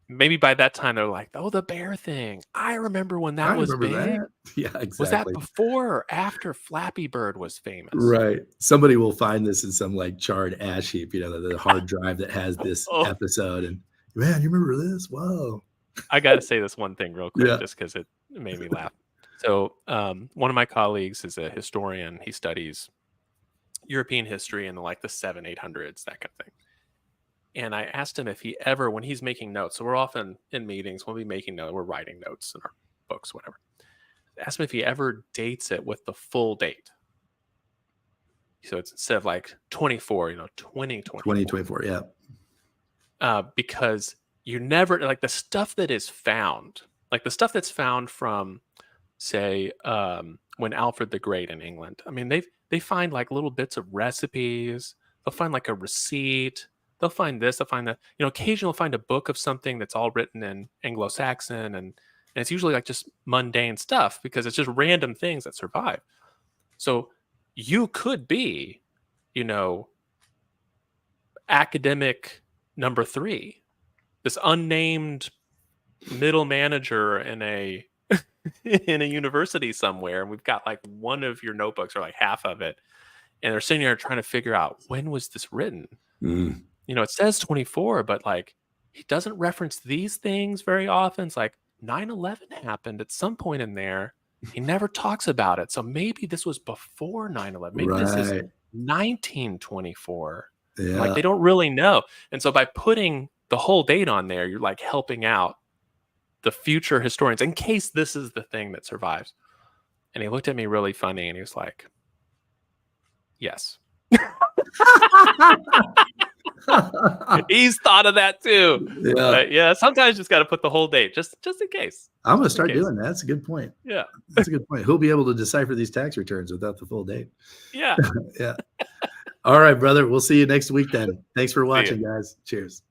Maybe by that time they're like, oh, the bear thing. I remember when that was big.
That. Yeah, exactly.
Was that before or after Flappy Bird was famous?
Right. Somebody will find this in some like charred ash heap, the hard drive that has this episode. And man, you remember this? Whoa.
I got to say this one thing real quick, just because it made me laugh. So one of my colleagues is a historian. He studies European history in the 700s-800s, that kind of thing. And I asked him if he ever, when he's making notes, so we're often in meetings, we'll be making notes, we're writing notes in our books, whatever. I asked him if he ever dates it with the full date. So it's instead of 24, 2024.
2024, yeah.
Because you never, the stuff that is found, the stuff that's found from, say, when Alfred the Great in England, I mean, they find little bits of recipes. They'll find a receipt. They'll find this. They'll find that. Occasionally they'll find a book of something that's all written in Anglo-Saxon, and it's usually just mundane stuff because it's just random things that survive. So you could be, academic number 3, this unnamed middle manager in a in a university somewhere, and we've got one of your notebooks or half of it, and they're sitting there trying to figure out, when was this written? It says 24, but he doesn't reference these things very often. It's 9/11 happened at some point in there, He never talks about it. So maybe this was before 9/11. Maybe this is
Right.
1924. And like
Yeah.
they don't really know. And so by putting the whole date on there, you're like helping out the future historians in case this is the thing that survives. And he looked at me really funny and he was like, yes. He's thought of that too.
Yeah.
But yeah, sometimes you just got to put the whole date just in case.
I'm gonna
Just in
start
case.
doing that. That's a good point.
Yeah.
That's a good point. Who'll be able to decipher these tax returns without the full date?
Yeah.
Yeah. All right, brother. We'll see you next week then. Thanks for
See ya.
watching, guys. Cheers.